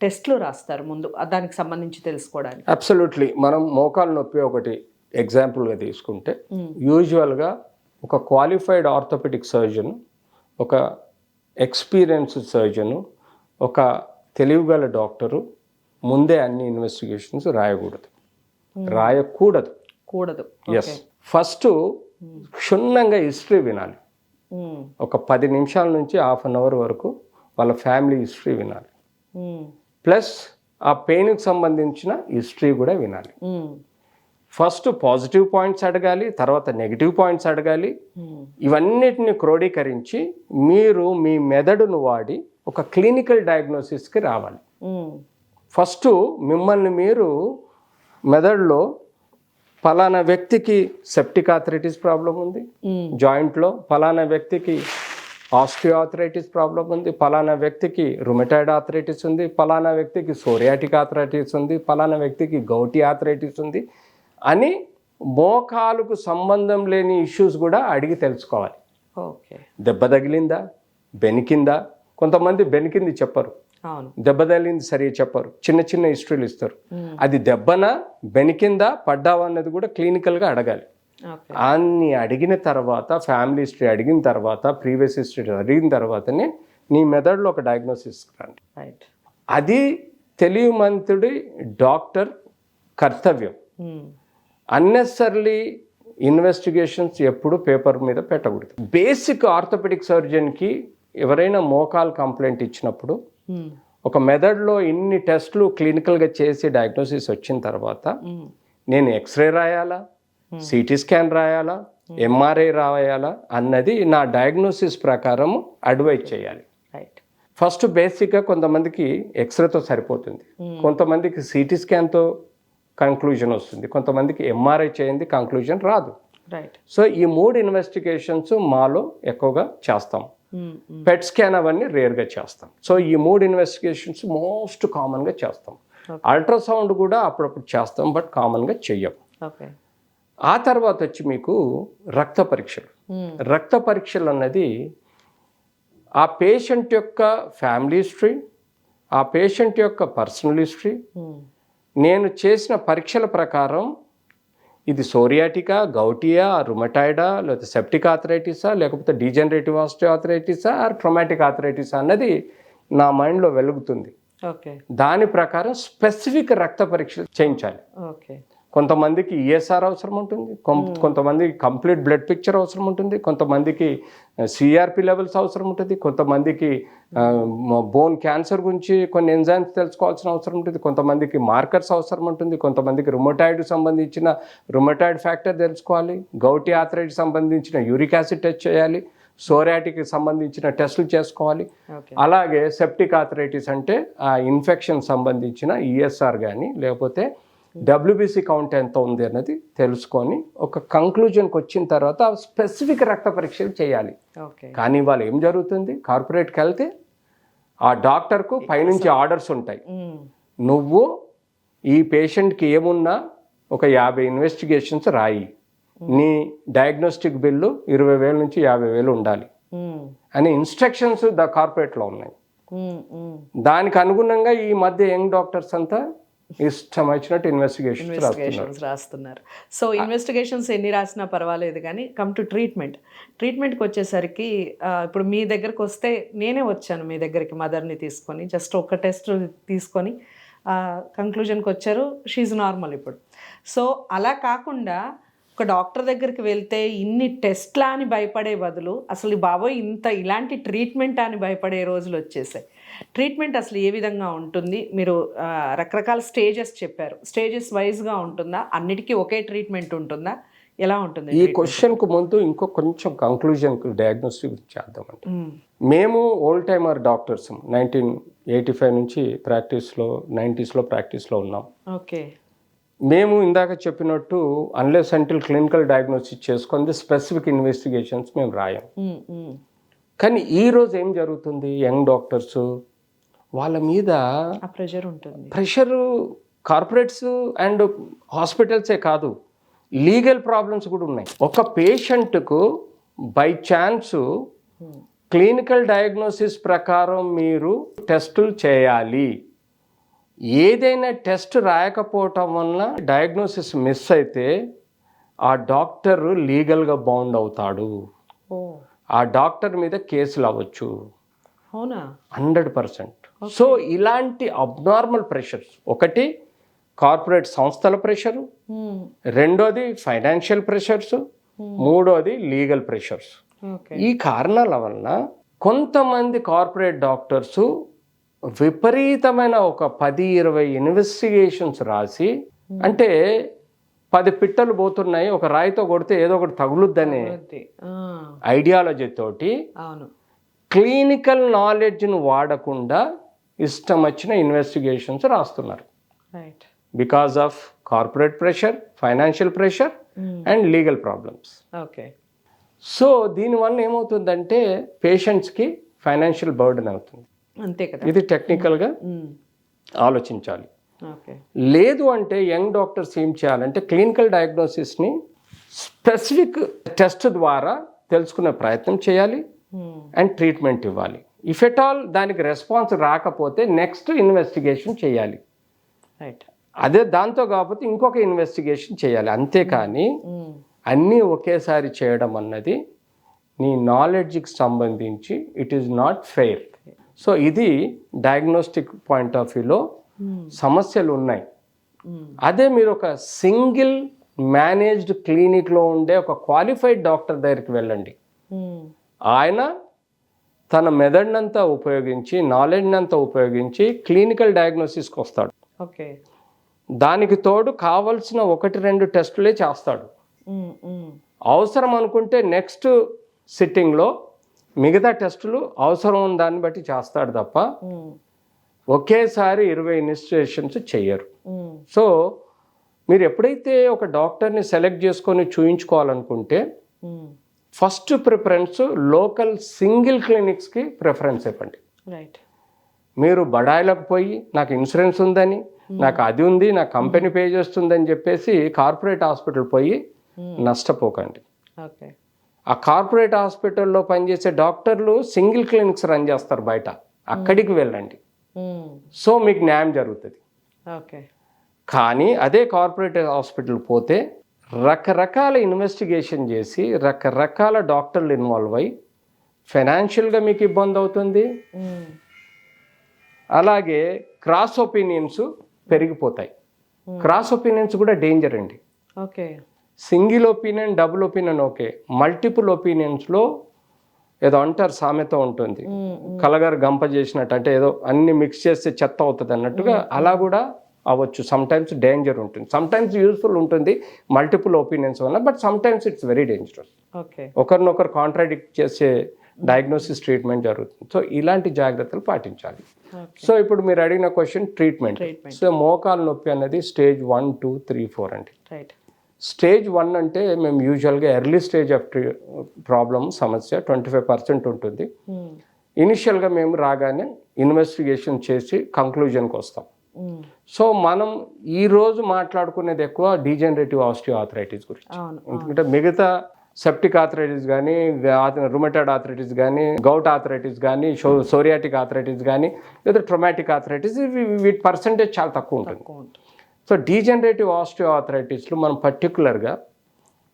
టెస్ట్లు రాస్తారు ముందు దానికి సంబంధించి తెలుసుకోవడానికి? అబ్సల్యూట్లీ. మనం మోకాలు నొప్పి ఒకటి ఎగ్జాంపుల్గా తీసుకుంటే యూజువల్గా ఒక క్వాలిఫైడ్ ఆర్థోపెడిక్ సర్జన్, ఒక ఎక్స్పీరియన్స్డ్ సర్జను, ఒక తెలివిగల డాక్టరు ముందే అన్ని ఇన్వెస్టిగేషన్స్ రాయకూడదు. ఎస్, ఫస్ట్ క్షుణ్ణంగా హిస్టరీ వినాలి. ఒక 10 నిమిషాల నుంచి హాఫ్ అన్ అవర్ వరకు వాళ్ళ ఫ్యామిలీ హిస్టరీ వినాలి, ప్లస్ ఆ పెయిన్కి సంబంధించిన హిస్టరీ కూడా వినాలి. ఫస్ట్ పాజిటివ్ పాయింట్స్ అడగాలి, తర్వాత నెగిటివ్ పాయింట్స్ అడగాలి. ఇవన్నిటిని క్రోడీకరించి మీరు మీ మెదడును వాడి ఒక క్లినికల్ డయాగ్నోసిస్కి రావాలి. ఫస్ట్ మిమ్మల్ని మీరు మెదడులో ఫలానా వ్యక్తికి సెప్టిక్ ఆథరైటిస్ ప్రాబ్లం ఉంది, జాయింట్లో ఫలానా వ్యక్తికి ఆస్టియోఆథరైటిస్ ప్రాబ్లం ఉంది, ఫలానా వ్యక్తికి రుమటాయిడ్ ఆథరైటిస్ ఉంది, ఫలానా వ్యక్తికి సోరియాటిక్ ఆథరైటిస్ ఉంది, ఫలానా వ్యక్తికి గౌటీ ఆథరైటిస్ ఉంది అని మోకాలుకు సంబంధం లేని ఇష్యూస్ కూడా అడిగి తెలుసుకోవాలి. ఓకే. దెబ్బ తగిలిందా, బెనికిందా, కొంతమంది బెనికింది చెప్పరు, అవును. దెబ్బ తగిలింది సరిగా చెప్పరు, చిన్న చిన్న హిస్టరీలు ఇస్తారు. అది దెబ్బనా బెనికిందా పడ్డావా అన్నది కూడా క్లినికల్గా అడగాలి. ఓకే. అన్ని అడిగిన తర్వాత, ఫ్యామిలీ హిస్టరీ అడిగిన తర్వాత, ప్రీవియస్ హిస్టరీ అడిగిన తర్వాతనే నీ మెదడులో ఒక డయాగ్నోసిస్ రండి. రైట్. అది తెలివిమంతుడి డాక్టర్ కర్తవ్యం. అన్నెసర్లీ ఇన్వెస్టిగేషన్స్ ఎప్పుడు పేపర్ మీద పెట్టకూడదు. బేసిక్ ఆర్థోపెడిక్ సర్జన్కి ఎవరైనా మోకాలు కంప్లైంట్ ఇచ్చినప్పుడు ఒక మెథడ్లో ఇన్ని టెస్టులు క్లినికల్గా చేసి డయాగ్నోసిస్ వచ్చిన తర్వాత నేను ఎక్స్రే రాయాలా, సిటీ స్కాన్ రాయాలా, ఎంఆర్ఐ రాయాలా అన్నది నా డయాగ్నోసిస్ ప్రకారం అడ్వైజ్ చేయాలి. రైట్. ఫస్ట్ బేసిక్గా కొంతమందికి ఎక్స్రేతో సరిపోతుంది, కొంతమందికి సిటీ స్కాన్తో కంక్లూజన్ వస్తుంది, కొంతమందికి ఎంఆర్ఐ చేయండి కంక్లూజన్ రాదు. రైట్. సో ఈ 3 ఇన్వెస్టిగేషన్స్ మాలో ఎక్కువగా చేస్తాం. పెట్ స్కాన్ అవన్నీ రేర్గా చేస్తాం. సో ఈ 3 ఇన్వెస్టిగేషన్స్ మోస్ట్ కామన్గా చేస్తాం. అల్ట్రాసౌండ్ కూడా అప్పుడప్పుడు చేస్తాం, బట్ కామన్గా చెయ్యం. ఓకే. ఆ తర్వాత వచ్చి మీకు రక్త పరీక్షలు. రక్త పరీక్షలు అన్నది ఆ పేషెంట్ యొక్క ఫ్యామిలీ హిస్టరీ, ఆ పేషెంట్ యొక్క పర్సనల్ హిస్టరీ, నేను చేసిన పరీక్షల ప్రకారం ఇది సోరియాటికా, గౌటియా, రుమటాయిడా, లేకపోతే సెప్టిక్ ఆర్థరైటిసా, లేకపోతే డీజనరేటివ్ ఆస్టియోఆర్థరైటిసా ఆర్ ట్రొమాటిక్ ఆర్థరైటిసా అన్నది నా మైండ్లో వెలుగుతుంది. ఓకే. దాని ప్రకారం స్పెసిఫిక్ రక్త పరీక్షలు చేయించాలి. ఓకే. కొంతమందికి ఈఎస్ఆర్ అవసరం ఉంటుంది, కొంతమందికి కంప్లీట్ బ్లడ్ పిక్చర్ అవసరం ఉంటుంది, కొంతమందికి సిఆర్పి లెవెల్స్ అవసరం ఉంటుంది, కొంతమందికి బోన్ క్యాన్సర్ గురించి కొన్ని ఎంజైమ్స్ తెలుసుకోవాల్సిన అవసరం ఉంటుంది, కొంతమందికి మార్కర్స్ అవసరం ఉంటుంది, కొంతమందికి రుమటాయిడ్ సంబంధించిన రుమటాయిడ్ ఫ్యాక్టర్ తెలుసుకోవాలి, గౌటి ఆర్థరైటిస్ సంబంధించిన యూరిక్ యాసిడ్ టెస్ట్ చేయాలి, సోరియాటిక్ సంబంధించిన టెస్టులు చేసుకోవాలి. అలాగే సెప్టిక్ ఆర్థరైటిస్ అంటే ఆ ఇన్ఫెక్షన్ సంబంధించిన ఈఎస్ఆర్ కానీ లేకపోతే డబ్ల్యూబీసీ కౌంట్ ఎంత ఉంది అన్నది తెలుసుకొని ఒక కంక్లూజన్కి వచ్చిన తర్వాత స్పెసిఫిక్ రక్త పరీక్షలు చేయాలి. కానీ వాళ్ళు ఏం జరుగుతుంది, కార్పొరేట్కి వెళ్తే ఆ డాక్టర్కు పైనుంచి ఆర్డర్స్ ఉంటాయి, నువ్వు ఈ పేషెంట్కి ఏమున్నా ఒక 50 ఇన్వెస్టిగేషన్స్ రాయి, నీ డయాగ్నోస్టిక్ బిల్లు 20,000 నుంచి 50,000 ఉండాలి అని ఇన్స్ట్రక్షన్స్ కార్పొరేట్లో ఉన్నాయి. దానికి అనుగుణంగా ఈ మధ్య యంగ్ డాక్టర్స్ అంతా ఇష్టం వచ్చినట్టు ఇన్వెస్టిగేషన్స్ రాస్తున్నారు. సో ఇన్వెస్టిగేషన్స్ ఎన్ని రాసినా పర్వాలేదు, కానీ కమ్ టు ట్రీట్మెంట్కి వచ్చేసరికి ఇప్పుడు మీ దగ్గరకు వస్తే నేనే వచ్చాను మీ దగ్గరికి మదర్ని తీసుకొని, జస్ట్ ఒక టెస్ట్ తీసుకొని కంక్లూజన్కి వచ్చారు, షీఈ్ నార్మల్ ఇప్పుడు. సో అలా కాకుండా ఒక డాక్టర్ దగ్గరికి వెళ్తే ఇన్ని టెస్ట్లా అని భయపడే బదులు అసలు బాబోయ్ ఇలాంటి ట్రీట్మెంట్ అని భయపడే రోజులు వచ్చేసాయి. ట్రీట్మెంట్ అసలు ఏ విధంగా ఉంటుంది? మీరు రకరకాల స్టేజెస్ చెప్పారు, స్టేజెస్ వైజ్గా ఉంటుందా, అన్నిటికీ ఒకే ట్రీట్మెంట్ ఉంటుందా, ఎలా ఉంటుంది? ఈ క్వశ్చన్కు ముందు ఇంకో కొంచెం కంక్లూజన్కు డయాగ్నోస్టిక్ చేద్దామండి. మేము ఓల్డ్ టైమర్ డాక్టర్స్ 1985 నుంచి ప్రాక్టీస్లో 90s ప్రాక్టీస్లో ఉన్నాం. ఓకే. మేము ఇందాక చెప్పినట్టు అన్లెస్ అంటిల్ క్లినికల్ డయాగ్నోసిస్ చేసుకుంది స్పెసిఫిక్ ఇన్వెస్టిగేషన్స్ మేము రాయం. కానీ ఈరోజు ఏం జరుగుతుంది, యంగ్ డాక్టర్స్ వాళ్ళ మీద ప్రెషర్ ఉంటుంది. ప్రెషరు కార్పొరేట్స్ అండ్ హాస్పిటల్సే కాదు, లీగల్ ప్రాబ్లమ్స్ కూడా ఉన్నాయి. ఒక పేషెంట్కు బై ఛాన్స్ క్లినికల్ డయాగ్నోసిస్ ప్రకారం మీరు టెస్టులు చేయాలి, ఏదైనా టెస్ట్ రాయకపోవటం వలన డయాగ్నోసిస్ మిస్ అయితే ఆ డాక్టర్ లీగల్గా బౌండ్ అవుతాడు, ఆ డాక్టర్ మీద కేసులు అవ్వచ్చు. అవునా? 100%. సో ఇలాంటి అబ్నార్మల్ ప్రెషర్స్, ఒకటి కార్పొరేట్ సంస్థల ప్రెషరు, రెండోది ఫైనాన్షియల్ ప్రెషర్స్, మూడోది లీగల్ ప్రెషర్స్. ఈ కారణాల వలన కొంతమంది కార్పొరేట్ డాక్టర్స్ విపరీతమైన ఒక 10-20 ఇన్వెస్టిగేషన్స్ రాసి, అంటే 10 పిట్టలు పోతున్నాయి ఒక రాయితో కొడితే ఏదో ఒకటి తగులుద్దనే ఐడియాలజీ తోటి క్లినికల్ నాలెడ్జ్ను వాడకుండా ఇష్టం వచ్చిన ఇన్వెస్టిగేషన్స్ రాస్తున్నారు. Because of corporate pressure, financial pressure and legal problems. So దీనివల్ల ఏమవుతుందంటే పేషెంట్స్కి ఫైనాన్షియల్ బర్డెన్ అవుతుంది. అంతే కదా, ఇది టెక్నికల్గా ఆలోచించాలి. లేదు అంటే యంగ్ డాక్టర్స్ ఏం చేయాలంటే క్లినికల్ డయాగ్నోసిస్ని స్పెసిఫిక్ టెస్ట్ ద్వారా తెలుసుకునే ప్రయత్నం చేయాలి అండ్ ట్రీట్మెంట్ ఇవ్వాలి. ఇఫ్ ఎట్ ఆల్ దానికి రెస్పాన్స్ రాకపోతే నెక్స్ట్ ఇన్వెస్టిగేషన్ చేయాలి. రైట్. అదే దాంతో కాకపోతే ఇంకొక ఇన్వెస్టిగేషన్ చేయాలి. అంతేకాని అన్నీ ఒకేసారి చేయడం అన్నది నీ నాలెడ్జ్కి సంబంధించి it is not fair. So ఇది డయాగ్నోస్టిక్ పాయింట్ ఆఫ్ వ్యూలో సమస్యలు ఉన్నాయి. అదే మీరు ఒక సింగిల్ మేనేజ్డ్ క్లినిక్లో ఉండే ఒక క్వాలిఫైడ్ డాక్టర్ దగ్గరికి వెళ్ళండి. ఆయన తన మెదడునంతా ఉపయోగించి నాలెడ్జ్నంతా ఉపయోగించి క్లినికల్ డయాగ్నోసిస్కి వస్తాడు. ఓకే. దానికి తోడు కావలసిన 1-2 టెస్టులే చేస్తాడు. అవసరం అనుకుంటే నెక్స్ట్ సిట్టింగ్లో మిగతా టెస్టులు అవసరం ఉన్న దాన్ని బట్టి చేస్తాడు తప్ప ఒకేసారి 20 ఇన్వెస్టిగేషన్స్ చెయ్యరు. సో మీరు ఎప్పుడైతే ఒక డాక్టర్ని సెలెక్ట్ చేసుకొని చూయించుకోవాలనుకుంటే ఫస్ట్ ప్రిఫరెన్స్ లోకల్ సింగిల్ క్లినిక్స్కి ప్రిఫరెన్స్ ఇవ్వండి. రైట్. మీరు బడాయిలకు పోయి నాకు ఇన్సూరెన్స్ ఉందని, నాకు అది ఉంది, నా కంపెనీ పే చేస్తుందని చెప్పేసి కార్పొరేట్ హాస్పిటల్ పోయి నష్టపోకండి. ఓకే. ఆ కార్పొరేట్ హాస్పిటల్లో పనిచేసే డాక్టర్లు సింగిల్ క్లినిక్స్ రన్ చేస్తారు బయట, అక్కడికి వెళ్ళండి. సో మీకు న్యాయం జరుగుతుంది. ఓకే. కానీ అదే కార్పొరేట్ హాస్పిటల్ పోతే రకరకాల ఇన్వెస్టిగేషన్ చేసి రకరకాల డాక్టర్లు ఇన్వాల్వ్ అయ్యి ఫైనాన్షియల్గా మీకు ఇబ్బంది అవుతుంది. అలాగే క్రాస్ ఒపీనియన్స్ పెరిగిపోతాయి. క్రాస్ ఒపీనియన్స్ కూడా డేంజర్ అండి. Okay. Single opinion, double opinion okay, multiple ఒపీనియన్స్లో ఏదో అంటారు, సామెత ఉంటుంది, కలగారు గంప చేసినట్టు, అంటే ఏదో అన్ని మిక్స్ చేస్తే చెత్త అవుతుంది అన్నట్టుగా అలా కూడా అవ్వచ్చు. సమ్టైమ్స్ డేంజర్ ఉంటుంది, సమ్టైమ్స్ యూస్ఫుల్ ఉంటుంది మల్టిపుల్ ఒపీనియన్స్ వల్ల, but sometimes it's very dangerous. Okay. ఒకరినొకరు కాంట్రాడిక్ట్ చేసే డయాగ్నోసిస్ ట్రీట్మెంట్ జరుగుతుంది. సో ఇలాంటి జాగ్రత్తలు పాటించాలి. సో ఇప్పుడు మీరు అడిగిన క్వశ్చన్ ట్రీట్మెంట్. సో మోకాలు నొప్పి అనేది స్టేజ్ 1, 2, 3, 4 అండి. రైట్. స్టేజ్ 1 అంటే మేము యూజువల్గా ఎర్లీ స్టేజ్ ఆఫ్ ప్రాబ్లమ్ సమస్య 25% ఉంటుంది. ఇనిషియల్గా మేము రాగానే ఇన్వెస్టిగేషన్ చేసి కంక్లూజన్కి వస్తాం. సో మనం ఈరోజు మాట్లాడుకునేది ఎక్కువ డీజనరేటివ్ ఆస్టియోఆర్థరైటిస్ గురించి. ఎందుకంటే మిగతా సెప్టిక్ ఆర్థరైటిస్ కానీ, రుమటాయిడ్ ఆర్థరైటిస్ కానీ, గౌట్ ఆర్థరైటిస్ కానీ, సోరియాటిక్ ఆర్థరైటిస్ కానీ, లేదా ట్రొమాటిక్ ఆర్థరైటిస్, వీటి పర్సంటేజ్ చాలా తక్కువ ఉంటుంది. సో డీజనరేటివ్ ఆస్టియోఆర్థరైటిస్లో మనం పర్టికులర్గా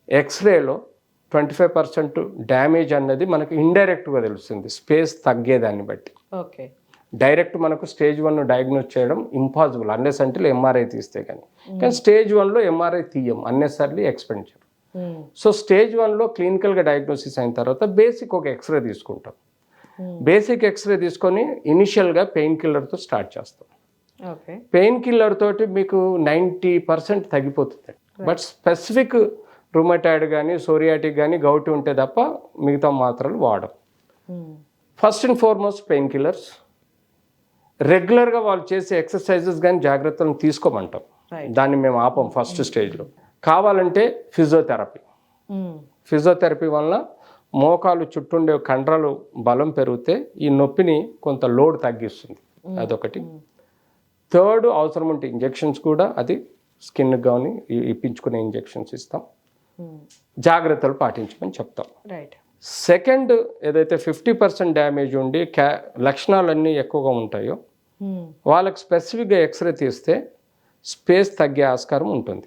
ఎక్స్రేలో 25% డ్యామేజ్ అన్నది మనకు ఇండైరెక్ట్గా తెలుస్తుంది, స్పేస్ తగ్గేదాన్ని బట్టి. ఓకే. డైరెక్ట్ మనకు స్టేజ్ 1 డయాగ్నోస్ చేయడం ఇంపాసిబుల్ అన్నెస్ అంటే ఎంఆర్ఐ తీస్తే కానీ స్టేజ్ 1లో ఎంఆర్ఐ తీయం, అన్నెసర్లీ ఎక్స్పెండిచర్. సో స్టేజ్ 1లో క్లినికల్గా డయాగ్నోసిస్ అయిన తర్వాత బేసిక్ ఒక ఎక్స్రే తీసుకుంటాం. బేసిక్ ఎక్స్రే తీసుకొని ఇనిషియల్గా పెయిన్ కిల్లర్తో స్టార్ట్ చేస్తాం. పెయిన్ కిల్లర్ తోటి మీకు 90% తగ్గిపోతుంది. బట్ స్పెసిఫిక్ రుమటాయిడ్ కానీ, సోరియాటిక్ కానీ, గౌటి ఉంటే తప్ప మిగతా మాత్రలు వాడడం. First and foremost pain killers. రెగ్యులర్గా వాళ్ళు చేసే ఎక్సర్సైజెస్ కానీ జాగ్రత్తలను తీసుకోమంటాం, దాన్ని మేము ఆపం ఫస్ట్ స్టేజ్లో. కావాలంటే ఫిజియోథెరపీ. ఫిజియోథెరపీ వల్ల మోకాలు చుట్టుండే కండరాలు బలం పెరిగితే ఈ నొప్పిని కొంత లోడ్ తగ్గిస్తుంది, అదొకటి. థర్డ్, అవసరం ఉంటే ఇంజెక్షన్స్ కూడా, అది స్కిన్ కానీ ఇప్పించుకునే ఇంజెక్షన్స్ ఇస్తాం, జాగ్రత్తలు పాటించమని చెప్తాం. సెకండ్, ఏదైతే 50% డ్యామేజ్ ఉండి లక్షణాలన్నీ ఎక్కువగా ఉంటాయో వాళ్ళకి స్పెసిఫిక్గా ఎక్స్రే తీస్తే స్పేస్ తగ్గే ఆస్కారం ఉంటుంది.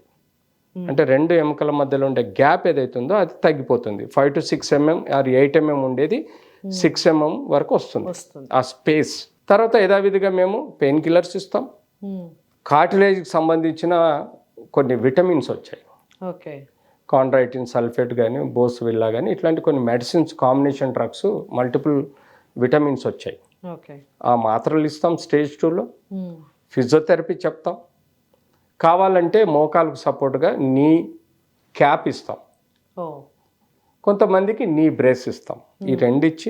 అంటే 2 ఎముకల మధ్యలో ఉండే గ్యాప్ ఏదైతే ఉందో అది తగ్గిపోతుంది. 5 to 6 mm ఆర్ 8 mm ఉండేది 6 mm వరకు వస్తుంది ఆ స్పేస్. తర్వాత యథావిధిగా మేము పెయిన్ కిల్లర్స్ ఇస్తాం. కార్టిలేజ్కి సంబంధించిన కొన్ని విటమిన్స్ వచ్చాయి, కాండ్రైటిన్ సల్ఫేట్ కానీ, బోస్విల్లా కానీ, ఇట్లాంటి కొన్ని medicines, combination drugs, multiple vitamins వచ్చాయి. ఆ మాత్రలు ఇస్తాం స్టేజ్ 2లో. ఫిజియోథెరపీ చెప్తాం. కావాలంటే మోకాలకు సపోర్ట్గా నీ క్యాప్ ఇస్తాం, కొంతమందికి నీ బ్రేస్ ఇస్తాం. ఈ 2 ఇచ్చి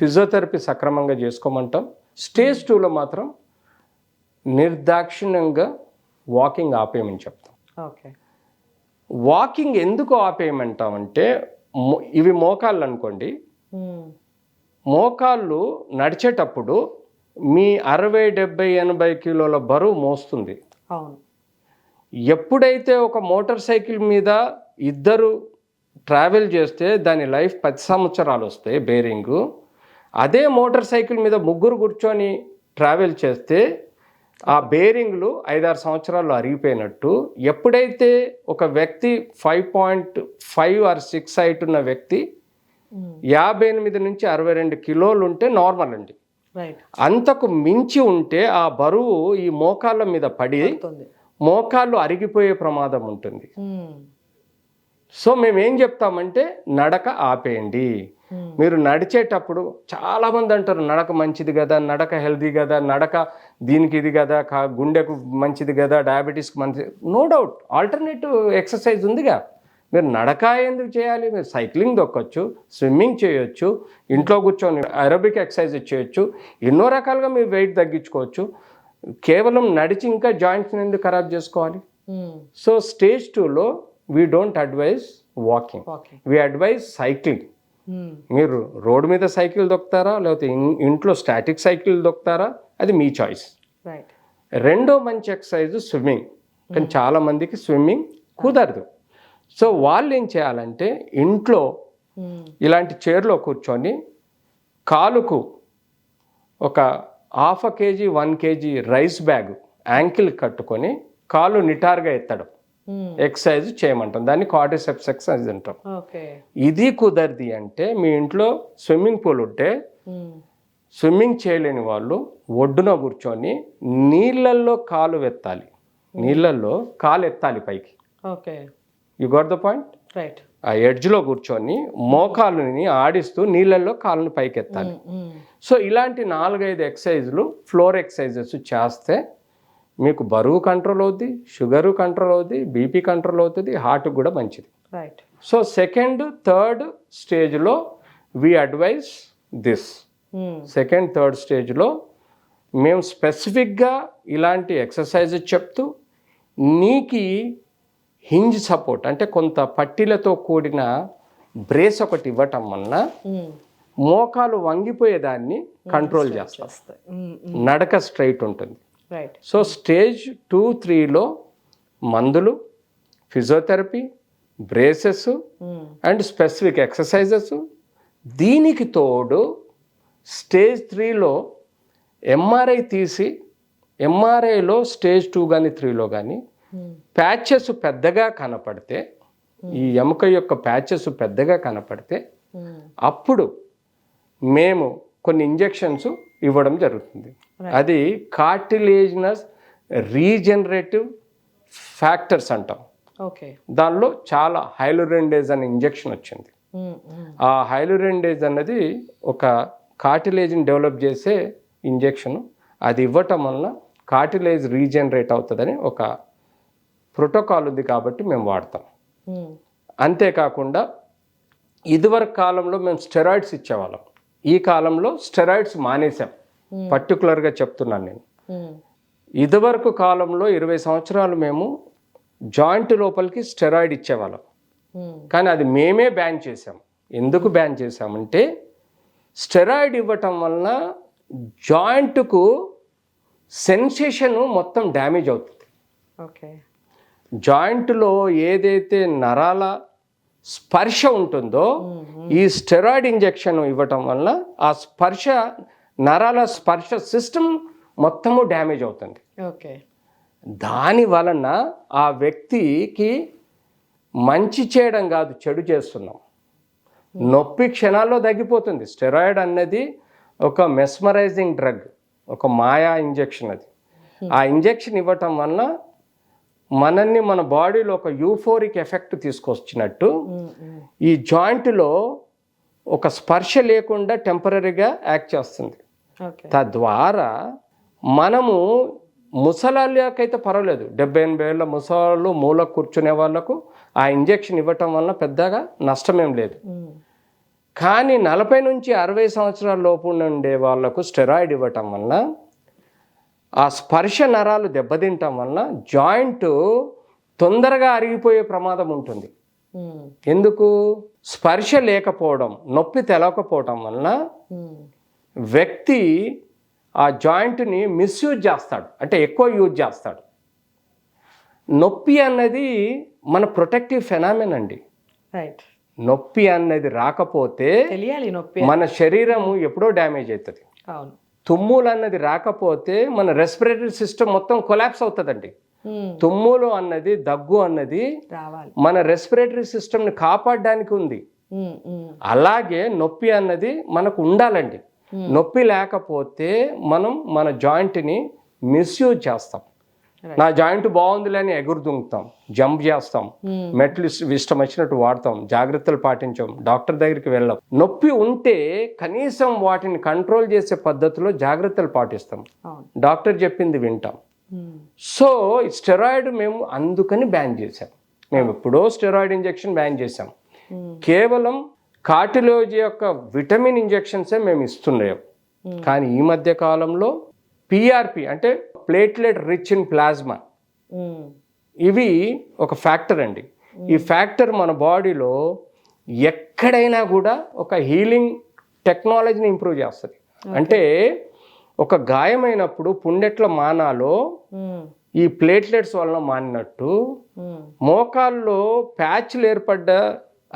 ఫిజియోథెరపీ సక్రమంగా చేసుకోమంటాం. స్టేజ్ 2లో మాత్రం నిర్దాక్షిణ్యంగా వాకింగ్ ఆపేయమని చెప్తాం. వాకింగ్ ఎందుకు ఆపేయమంటామంటే, ఇవి మోకాళ్ళు అనుకోండి, మోకాళ్ళు నడిచేటప్పుడు మీ 60, 70, 80 కిలోల బరువు మోస్తుంది. ఎప్పుడైతే ఒక మోటార్ సైకిల్ మీద 2 ట్రావెల్ చేస్తే దాని లైఫ్ 10 సంవత్సరాలు వస్తాయి బేరింగు. అదే మోటార్ సైకిల్ మీద ముగ్గురు కూర్చొని ట్రావెల్ చేస్తే ఆ బేరింగ్లు 5-6 సంవత్సరాల్లో అరిగిపోయినట్టు. ఎప్పుడైతే ఒక వ్యక్తి 5.5 or 6 హైట్ ఉన్న వ్యక్తి 58 నుంచి 62 కిలోలు ఉంటే నార్మల్ అండి. అంతకు మించి ఉంటే ఆ బరువు ఈ మోకాళ్ళ మీద పడి మోకాళ్ళు అరిగిపోయే ప్రమాదం ఉంటుంది. సో మేము ఏం చెప్తామంటే నడక ఆపేయండి. మీరు నడిచేటప్పుడు చాలామంది అంటారు నడక మంచిది కదా, నడక హెల్తీ కదా, నడక దీనికి ఇది కదా, గుండెకు మంచిది కదా, డయాబెటీస్కి మంచిది. నో డౌట్ ఆల్టర్నేటివ్ ఎక్సర్సైజ్ ఉందిగా. మీరు నడక ఎందుకు చేయాలి? మీరు సైక్లింగ్ దొక్కొచ్చు, స్విమ్మింగ్ చేయొచ్చు, ఇంట్లో కూర్చొని అరోబిక్ ఎక్సర్సైజ్ చేయొచ్చు, ఎన్నో రకాలుగా మీరు వెయిట్ తగ్గించుకోవచ్చు. కేవలం నడిచి ఇంకా జాయింట్స్ని ఎందుకు ఖరాబ్ చేసుకోవాలి? సో స్టేజ్ 2లో we don't advise walking, we advise cycling. మీరు రోడ్డు మీద సైకిల్ దొక్కుతారా లేకపోతే ఇంట్లో స్టాటిక్ సైకిల్ దొక్కుతారా, అది మీ చాయిస్. రెండో మంచి ఎక్సర్సైజ్ స్విమ్మింగ్. కానీ చాలా మందికి స్విమ్మింగ్ కుదరదు. సో వాళ్ళు ఏం చేయాలంటే ఇంట్లో ఇలాంటి చైర్లో కూర్చొని కాలుకు ఒక 1/2 kg 1 kg rice bag ankle కట్టుకొని కాలు నిటారుగా ఎత్తడం ఎక్సర్సైజ్ చేయమంటాం. దాన్ని క్వాడ్రిసెప్స్ ఎక్సర్సైజ్ అంటాం. ఇది కుదరది అంటే మీ ఇంట్లో స్విమ్మింగ్ పూల్ ఉంటే స్విమ్మింగ్ చేయలేని వాళ్ళు ఒడ్డున కూర్చొని నీళ్ళల్లో కాలు ఎత్తాలి, నీళ్ళల్లో కాలు ఎత్తాలి పైకి. You got the point? ఆ ఎడ్జ్లో కూర్చొని మోకాలుని ఆడిస్తూ నీళ్ళల్లో కాళ్ళని పైకి ఎత్తాలి. సో ఇలాంటి 4-5 ఎక్సర్సైజులు ఫ్లోర్ ఎక్సర్సైజెస్ చేస్తే మీకు బరువు కంట్రోల్ అవుద్ది, షుగరు కంట్రోల్ అవుద్ది, బీపీ కంట్రోల్ అవుతుంది, హార్ట్కి కూడా మంచిది. సో సెకండ్ థర్డ్ స్టేజ్లో we advise this. Second third స్టేజ్లో మేము స్పెసిఫిక్గా ఇలాంటి ఎక్సర్సైజెస్ చెప్తూ నీకు హింజ్ సపోర్ట్ అంటే కొంత పట్టీలతో కూడిన బ్రేస్ ఒకటి ఇవ్వటం వలన మోకాలు వంగిపోయేదాన్ని కంట్రోల్ చేస్తాం, నడక స్ట్రైట్ ఉంటుంది. సో స్టేజ్ 2-3లో మందులు, physiotherapy, braces and specific exercises. దీనికి తోడు స్టేజ్ 3లో ఎంఆర్ఐ తీసి ఎంఆర్ఐలో స్టేజ్ 2 కానీ 3లో కానీ ప్యాచెస్ పెద్దగా కనపడితే, ఈ ఎముక యొక్క ప్యాచెస్ పెద్దగా కనపడితే అప్పుడు మేము కొన్ని ఇంజెక్షన్స్ ఇవ్వడం జరుగుతుంది. అది కార్టిలేజినస్ రీజనరేటివ్ ఫ్యాక్టర్స్ అంటాం. దానిలో చాలా హైలురెండేజ్ అనే ఇంజెక్షన్ వచ్చింది. ఆ హైలురెండేజ్ అన్నది ఒక కార్టిలేజ్ని డెవలప్ చేసే ఇంజెక్షన్. అది ఇవ్వటం వలన కార్టిలేజ్ రీజనరేట్ అవుతుందని ఒక ప్రోటోకాల్ ఉంది కాబట్టి మేము వాడతాం. అంతేకాకుండా ఇదివరకు కాలంలో మేము స్టెరాయిడ్స్ ఇచ్చేవాళ్ళం. ఈ కాలంలో స్టెరాయిడ్స్ మానేసాం. పర్టికులర్గా చెప్తున్నాను నేను. ఇదివరకు కాలంలో 20 సంవత్సరాలు మేము జాయింట్ లోపలికి స్టెరాయిడ్ ఇచ్చేవాళ్ళం. కానీ అది మేమే బ్యాన్ చేసాం. ఎందుకు బ్యాన్ చేసామంటే స్టెరాయిడ్ ఇవ్వటం వలన జాయింట్కు సెన్సేషన్ మొత్తం డ్యామేజ్ అవుతుంది. జాయింట్లో ఏదైతే నరాల స్పర్శ ఉంటుందో ఈ స్టెరాయిడ్ ఇంజెక్షన్ ఇవ్వటం వల్ల ఆ స్పర్శ నరాల స్పర్శ సిస్టమ్ మొత్తము డ్యామేజ్ అవుతుంది. దాని వలన ఆ వ్యక్తికి మంచి చేయడం కాదు, చెడు చేస్తున్నాం. నొప్పి క్షణాల్లో తగ్గిపోతుంది. స్టెరాయిడ్ అన్నది ఒక మెస్మరైజింగ్ డ్రగ్, ఒక మాయా ఇంజెక్షన్. అది ఆ ఇంజెక్షన్ ఇవ్వటం వల్ల మనల్ని మన బాడీలో ఒక యూఫోరిక్ ఎఫెక్ట్ తీసుకొచ్చినట్టు ఈ జాయింట్లో ఒక స్పర్శ లేకుండా టెంపరీగా యాక్ట్ చేస్తుంది. తద్వారా మనము ముసలాళ్ళకైతే పర్వాలేదు, 70-80 ఏళ్ళ ముసలాళ్ళు మూల కూర్చునే వాళ్ళకు ఆ ఇంజెక్షన్ ఇవ్వటం వల్ల పెద్దగా నష్టమేం లేదు. కానీ 40 నుంచి 60 సంవత్సరాల లోపు ఉండే వాళ్ళకు స్టెరాయిడ్ ఇవ్వటం వల్ల ఆ స్పర్శ నరాలు దెబ్బతింటం వల్ల జాయింట్ తొందరగా అరిగిపోయే ప్రమాదం ఉంటుంది. ఎందుకు? స్పర్శ లేకపోవడం, నొప్పి తెలవకపోవటం వలన వ్యక్తి ఆ జాయింట్ని మిస్యూజ్ చేస్తాడు, అంటే ఎక్కువ యూజ్ చేస్తాడు. నొప్పి అన్నది మన ప్రొటెక్టివ్ ఫెనామిన్ అండి. నొప్పి అన్నది రాకపోతే తెలియాలి నొప్పి. మన శరీరము ఎప్పుడో డ్యామేజ్ అవుతుంది. అవును. తుమ్ములు అన్నది రాకపోతే మన రెస్పిరేటరీ సిస్టమ్ మొత్తం కొలాప్స్ అవుతుందండి. తుమ్ములు అన్నది, దగ్గు అన్నది రావాలి, మన రెస్పిరేటరీ సిస్టమ్ని కాపాడడానికి ఉంది. అలాగే నొప్పి అన్నది మనకు ఉండాలండి. నొప్పి లేకపోతే మనం మన జాయింట్ని మిస్యూజ్ చేస్తాం. నా జాయింట్ బాగుందిలే అని ఎగురు దుంకుతాం, జంప్ చేస్తాం, మెట్లు ఇష్టం వచ్చినట్టు వాడతాం, జాగ్రత్తలు పాటించాం, డాక్టర్ దగ్గరికి వెళ్ళాం. నొప్పి ఉంటే కనీసం వాటిని కంట్రోల్ చేసే పద్ధతిలో జాగ్రత్తలు పాటిస్తాం, డాక్టర్ చెప్పింది వింటాం. సో స్టెరాయిడ్ మేము అందుకని బ్యాన్ చేసాం. మేము ఎప్పుడో స్టెరాయిడ్ ఇంజెక్షన్ బ్యాన్ చేసాం. కేవలం కార్టిలేజ్ యొక్క విటమిన్ ఇంజెక్షన్సే మేము ఇస్తున్నాం. కానీ ఈ మధ్య కాలంలో పిఆర్పి అంటే ప్లేట్లెట్ రిచ్ ఇన్ ప్లాస్మా, ఇవి ఒక ఫ్యాక్టర్ అండి. ఈ ఫ్యాక్టర్ మన బాడీలో ఎక్కడైనా కూడా ఒక హీలింగ్ టెక్నాలజీని ఇంప్రూవ్ చేస్తుంది. అంటే ఒక గాయమైనప్పుడు పుండెట్ల మానాలో ఈ ప్లేట్లెట్స్ వలన మానినట్టు మోకాల్లో ప్యాచ్లు ఏర్పడ్డ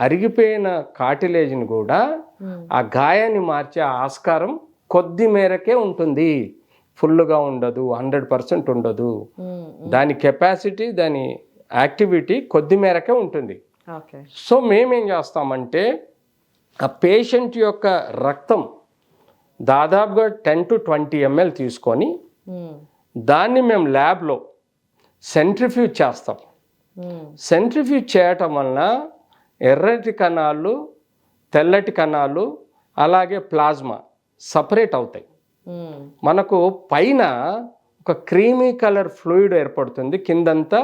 అరిగిపోయిన కార్టిలేజ్ని కూడా ఆ గాయాన్ని మార్చే ఆస్కారం కొద్ది మేరకే ఉంటుంది. ఫుల్గా ఉండదు, 100% ఉండదు. దాని కెపాసిటీ, దాని యాక్టివిటీ కొద్ది మేరకే ఉంటుంది. సో మేమేం చేస్తామంటే ఆ పేషెంట్ యొక్క రక్తం దాదాపుగా 10 to 20 ml తీసుకొని దాన్ని మేము ల్యాబ్లో సెంట్రిఫ్యూజ్ చేస్తాం. సెంట్రిఫ్యూజ్ చేయటం వలన ఎర్రటి కణాలు, తెల్లటి కణాలు, అలాగే ప్లాస్మా సపరేట్ అవుతాయి. మనకు పైన ఒక క్రీమీ కలర్ ఫ్లూయిడ్ ఏర్పడుతుంది, కిందంతా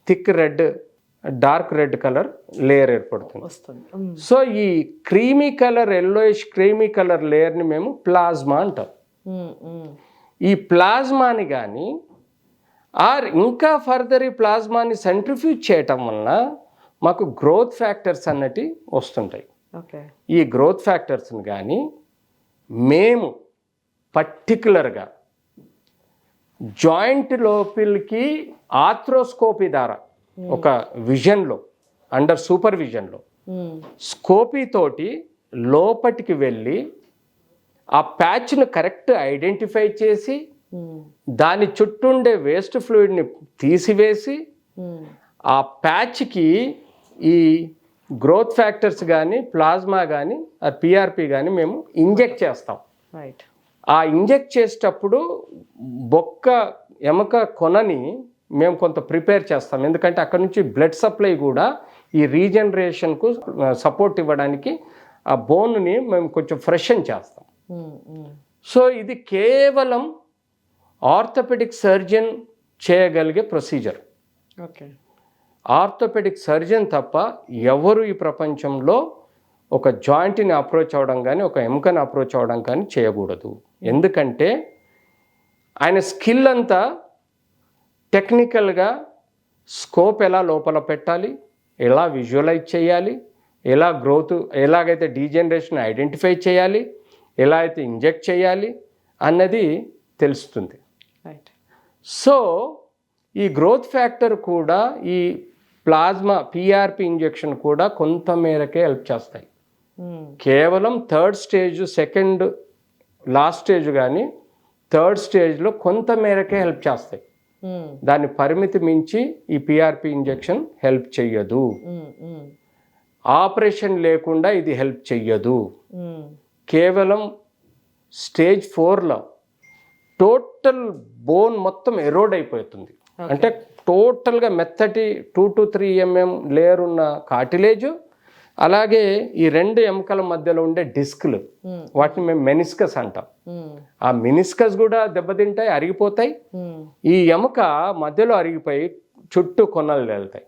thick red, dark red colour layer ఏర్పడుతుంది. సో ఈ creamy colour, yellowish creamy colour లేయర్ని మేము ప్లాస్మా అంటాం. ఈ ప్లాస్మాని కానీ ఆర్ ఇంకా ఫర్దర్ ఈ ప్లాస్మాని సెంట్రిఫ్యూజ్ చేయటం వలన మాకు గ్రోత్ ఫ్యాక్టర్స్ అన్నటి వస్తుంటాయి. ఈ గ్రోత్ ఫ్యాక్టర్స్ని కానీ మేము పర్టికులర్గా జాయింట్ లోపలికి ఆర్థ్రోస్కోపీ ద్వారా ఒక విజన్లో, అండర్ సూపర్విజన్లో స్కోపీ తోటి లోపటికి వెళ్ళి ఆ ప్యాచ్ను కరెక్ట్ ఐడెంటిఫై చేసి దాని చుట్టూ ఉండే వేస్ట్ ఫ్లూయిడ్ని తీసివేసి ఆ ప్యాచ్కి ఈ గ్రోత్ ఫ్యాక్టర్స్ కానీ, ప్లాస్మా కానీ, ఆ పిఆర్పి కానీ మేము ఇంజెక్ట్ చేస్తాం. ఆ ఇంజెక్ట్ చేసేటప్పుడు బొక్క ఎముక కొనని మేము కొంత ప్రిపేర్ చేస్తాం. ఎందుకంటే అక్కడ నుంచి బ్లడ్ సప్లై కూడా ఈ రీజనరేషన్కు సపోర్ట్ ఇవ్వడానికి ఆ బోన్ని మేము కొంచెం ఫ్రెషన్ చేస్తాం. సో ఇది కేవలం ఆర్థోపెడిక్ సర్జన్ చేయగలిగే ప్రొసీజర్. ఆర్థోపెడిక్ సర్జన్ తప్ప ఎవరు ఈ ప్రపంచంలో ఒక జాయింట్ని అప్రోచ్ అవ్వడం కానీ, ఒక ఎముకని అప్రోచ్ అవ్వడం కానీ చేయకూడదు. ఎందుకంటే ఆయన స్కిల్ అంతా టెక్నికల్గా స్కోప్ ఎలా లోపల పెట్టాలి, ఎలా విజువలైజ్ చేయాలి, ఎలా గ్రోత్, ఎలాగైతే డీజనరేషన్ ఐడెంటిఫై చేయాలి, ఎలా అయితే ఇంజెక్ట్ చేయాలి అన్నది తెలుస్తుంది. సో ఈ గ్రోత్ ఫ్యాక్టర్ కూడా, ఈ ప్లాస్మా పిఆర్పి ఇంజెక్షన్ కూడా కొంత మేరకే హెల్ప్ చేస్తాయి. కేవలం third stage, second last stage కానీ థర్డ్ స్టేజ్లో కొంత మేరకే హెల్ప్ చేస్తాయి. దాని పరిమితి మించి ఈ పిఆర్పి ఇంజెక్షన్ హెల్ప్ చెయ్యదు. ఆపరేషన్ లేకుండా ఇది హెల్ప్ చెయ్యదు. కేవలం స్టేజ్ 4లో టోటల్ బోన్ మొత్తం ఎరోడ్ అయిపోతుంది. అంటే టోటల్గా మెత్తటి 2 to 3 mm లేయర్ ఉన్న కార్టిలేజ్, అలాగే ఈ రెండు ఎముకల మధ్యలో ఉండే డిస్క్లు, వాటిని మేము మెనిస్కస్ అంటాం. ఆ మెనిస్కస్ కూడా దెబ్బతింటాయి, అరిగిపోతాయి. ఈ ఎముక మధ్యలో అరిగిపోయి చుట్టూ కొనలు వెళ్తాయి.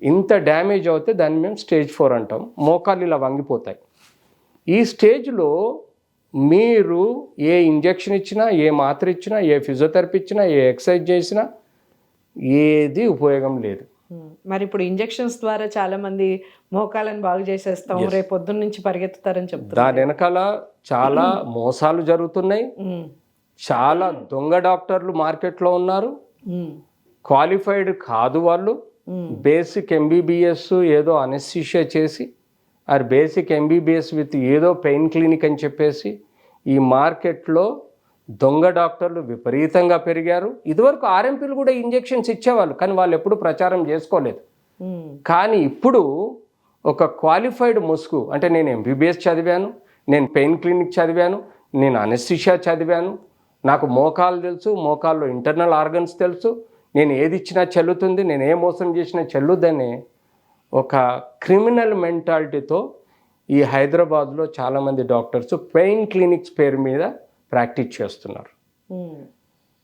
ఇంత డ్యామేజ్ అవుతే దాన్ని మేము స్టేజ్ 4 అంటాం. మోకాళ్ళు ఇలా వంగిపోతాయి. ఈ స్టేజ్లో మీరు ఏ ఇంజెక్షన్ ఇచ్చినా, ఏ మాత్ర ఇచ్చినా, ఏ ఫిజియోథెరపీ ఇచ్చినా, ఏ ఎక్సర్సైజ్ చేసినా ఏది ఉపయోగం లేదు. మరి ఇప్పుడు ఇంజెక్షన్స్ ద్వారా చాలా మంది మోకాలను బాగు చేసేస్తాం, రేపు పొద్దున్న నుంచి పరిగెత్తుతారని చెప్తారు. దాని వెనకాల చాలా మోసాలు జరుగుతున్నాయి. చాలా దొంగ డాక్టర్లు మార్కెట్లో ఉన్నారు. క్వాలిఫైడ్ కాదు వాళ్ళు. బేసిక్ MBBS ఏదో అనెస్థీషియా చేసి ఆర్ బేసిక్ ఎంబీబీఎస్ విత్ ఏదో పెయిన్ క్లినిక్ అని చెప్పేసి ఈ మార్కెట్లో దొంగ డాక్టర్లు విపరీతంగా పెరిగారు. ఇదివరకు ఆర్ఎంపీలు కూడా ఇంజెక్షన్స్ ఇచ్చేవాళ్ళు, కానీ వాళ్ళు ఎప్పుడు ప్రచారం చేసుకోలేదు. కానీ ఇప్పుడు ఒక క్వాలిఫైడ్ ముసుగు, అంటే నేను ఎంబీబీఎస్ చదివాను, నేను పెయిన్ క్లినిక్ చదివాను, నేను అనెస్థిషియా చదివాను, నాకు మోకాలు తెలుసు, మోకాల్లో ఇంటర్నల్ ఆర్గన్స్ తెలుసు, నేను ఏది ఇచ్చినా చెల్లుతుంది, నేను ఏ మోసం చేసినా చెల్లుదని ఒక క్రిమినల్ మెంటాలిటీతో ఈ హైదరాబాద్లో చాలామంది డాక్టర్స్ పెయిన్ క్లినిక్స్ పేరు మీద ప్రాక్టీస్ చేస్తున్నారు.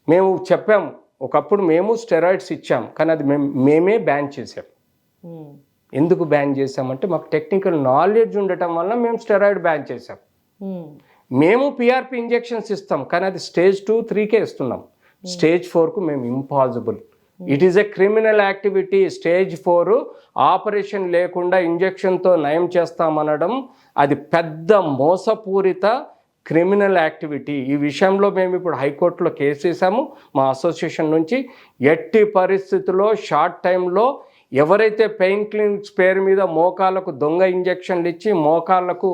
మేము చెప్పాము, ఒకప్పుడు మేము స్టెరాయిడ్స్ ఇచ్చాం, కానీ అది మేమే బ్యాన్ చేసాం. ఎందుకు బ్యాన్ చేసామంటే మాకు టెక్నికల్ నాలెడ్జ్ ఉండటం వల్ల మేము స్టెరాయిడ్ బ్యాన్ చేసాం. మేము పిఆర్పి ఇంజెక్షన్స్ ఇస్తాం, కానీ అది స్టేజ్ 2, 3కే ఇస్తున్నాం. స్టేజ్ 4కు మేము impossible. It is a criminal activity. Stage 4 operation లేకుండా ఇంజెక్షన్తో నయం చేస్తామనడం అది పెద్ద మోసపూరిత క్రిమినల్ యాక్టివిటీ. ఈ విషయంలో మేము ఇప్పుడు హైకోర్టులో కేసు వేసాము మా అసోసియేషన్ నుంచి. ఎట్టి పరిస్థితుల్లో షార్ట్ టైంలో ఎవరైతే పెయిన్ క్లినిక్స్ పేరు మీద మోకాళ్ళకు దొంగ ఇంజెక్షన్లు ఇచ్చి, మోకాళ్ళకు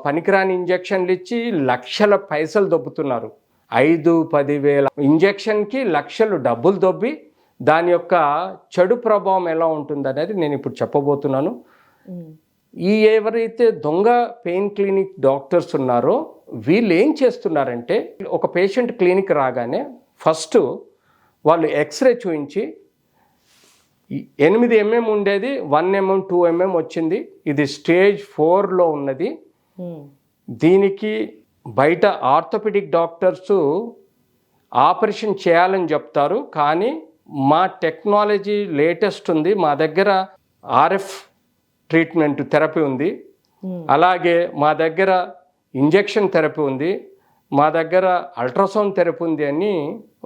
పనికిరాని ఇంజెక్షన్లు ఇచ్చి లక్షల పైసలు దొబ్బుతున్నారు. 5-10 వేల ఇంజెక్షన్కి లక్షలు డబ్బులు దొబ్బి దాని యొక్క చెడు ప్రభావం ఎలా ఉంటుందనేది నేను ఇప్పుడు చెప్పబోతున్నాను. ఈ ఎవరైతే దొంగ పెయిన్ క్లినిక్ డాక్టర్స్ ఉన్నారో వీళ్ళు ఏం చేస్తున్నారంటే, ఒక పేషెంట్ క్లినిక్ రాగానే ఫస్ట్ వాళ్ళు ఎక్స్రే చూపించి 8 mm ఉండేది 1 mm 2 mm వచ్చింది, ఇది స్టేజ్ 4లో ఉన్నది, దీనికి బయట ఆర్థోపెడిక్ డాక్టర్స్ ఆపరేషన్ చేయాలని చెప్తారు, కానీ మా టెక్నాలజీ లేటెస్ట్ ఉంది, మా దగ్గర ఆర్ఎఫ్ ట్రీట్మెంట్ థెరపీ ఉంది, అలాగే మా దగ్గర ఇంజెక్షన్ థెరపీ ఉంది, మా దగ్గర అల్ట్రాసౌండ్ థెరపీ ఉంది అని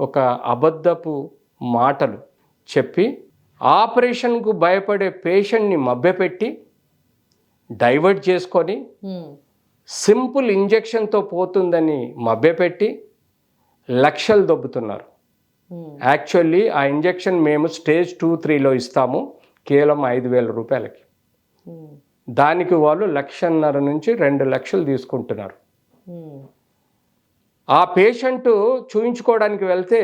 ఒక అబద్ధపు మాటలు చెప్పి ఆపరేషన్కు భయపడే పేషెంట్ని మభ్యపెట్టి డైవర్ట్ చేసుకొని సింపుల్ ఇంజెక్షన్తో పోతుందని మభ్యపెట్టి లక్షలు దొబ్బుతున్నారు. యాక్చువల్లీ ఆ ఇంజెక్షన్ మేము స్టేజ్ 2, 3లో ఇస్తాము కేవలం 5,000 రూపాయలకి. దానికి వాళ్ళు 1,50,000 నుంచి 2 లక్షలు తీసుకుంటున్నారు. ఆ పేషెంట్ చూయించుకోవడానికి వెళ్తే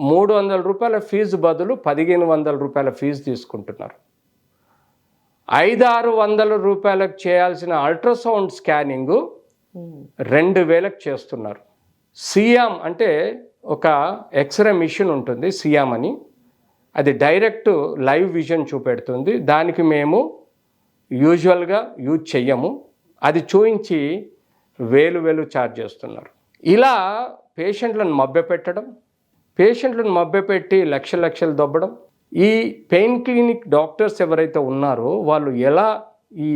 300 రూపాయల ఫీజు బదులు 1,500 రూపాయల ఫీజు తీసుకుంటున్నారు. 500-600 రూపాయలకు చేయాల్సిన అల్ట్రాసౌండ్ స్కానింగు 2,000కి చేస్తున్నారు. సియామ్ అంటే ఒక ఎక్స్రే మిషన్ ఉంటుంది, సియామ్ అని, అది డైరెక్ట్ లైవ్ విజన్ చూపెడుతుంది. దానికి మేము యూజువల్గా యూజ్ చెయ్యము, అది చూయించి 1,000 ఛార్జ్ చేస్తున్నారు. ఇలా పేషెంట్లను మభ్యపెట్టడం, పేషెంట్లను మభ్యపెట్టి లక్షలు దొబ్బడం. ఈ పెయిన్ క్లినిక్ డాక్టర్స్ ఎవరైతే ఉన్నారో వాళ్ళు ఎలా ఈ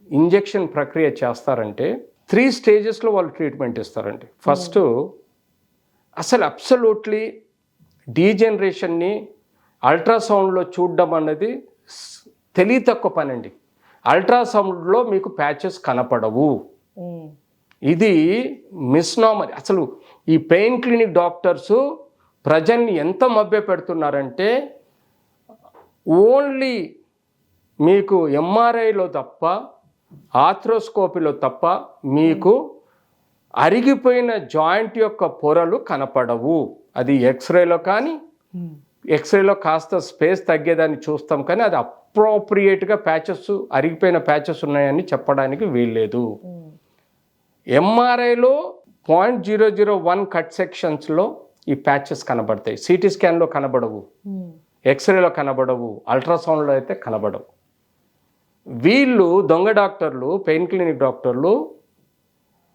ఇంజెక్షన్ ప్రక్రియ చేస్తారంటే 3 స్టేజెస్లో వాళ్ళు ట్రీట్మెంట్ ఇస్తారండి. ఫస్ట్ అసలు అబ్సల్యూట్లీ డీజనరేషన్ని అల్ట్రాసౌండ్లో చూడడం అన్నది తెలివి తక్కువ పని అండి. అల్ట్రాసౌండ్లో మీకు ప్యాచెస్ కనపడవు, ఇది మిస్నామర్. అసలు ఈ పెయిన్ క్లినిక్ డాక్టర్స్ ప్రజల్ని ఎంత మభ్య పెడుతున్నారంటే ఓన్లీ మీకు ఎంఆర్ఐలో తప్ప, ఆర్థ్రోస్కోపీలో తప్ప మీకు అరిగిపోయిన జాయింట్ యొక్క పొరలు కనపడవు. అది ఎక్స్రేలో కానీ, ఎక్స్రేలో కాస్త స్పేస్ తగ్గేదాన్ని చూస్తాం, కానీ అది అప్రోప్రియేట్గా ప్యాచెస్, అరిగిపోయిన ప్యాచెస్ ఉన్నాయని చెప్పడానికి వీల్లేదు. ఎంఆర్ఐలో 0.001 కట్ సెక్షన్స్లో ఈ ప్యాచెస్ కనబడతాయి, సిటీ స్కాన్లో కనబడవు, ఎక్స్రేలో కనబడవు, అల్ట్రాసౌండ్లో అయితే కనబడవు. వీళ్ళు దొంగ డాక్టర్లు, పెయిన్ క్లినిక్ డాక్టర్లు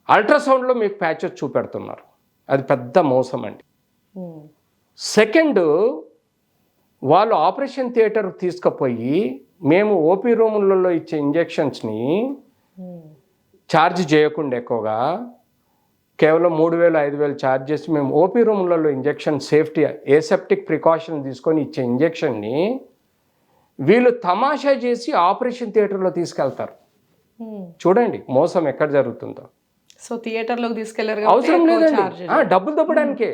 అల్ట్రాసౌండ్లో మీకు ప్యాచెస్ చూపెడుతున్నారు. అది పెద్ద మోసం అండి. సెకండ్, వాళ్ళు ఆపరేషన్ థియేటర్ తీసుకుపోయి మేము ఓపీ రూములలో ఇచ్చే ఇంజెక్షన్స్ని ఛార్జ్ చేయకుండా ఎక్కువగా కేవలం 3,000-5,000 ఛార్జ్ చేసి మేము ఓపీ రూములలో ఇంజెక్షన్ సేఫ్టీ ఏసెప్టిక్ ప్రికాషన్ తీసుకొని ఇచ్చే ఇంజెక్షన్ని వీళ్ళు తమాషా చేసి ఆపరేషన్ థియేటర్లో తీసుకెళ్తారు. చూడండి మోసం ఎక్కడ జరుగుతుందో. సో థియేటర్లోకి తీసుకెళ్లారు, అవసరం లేదండి, డబ్బులు దొబ్బడానికే,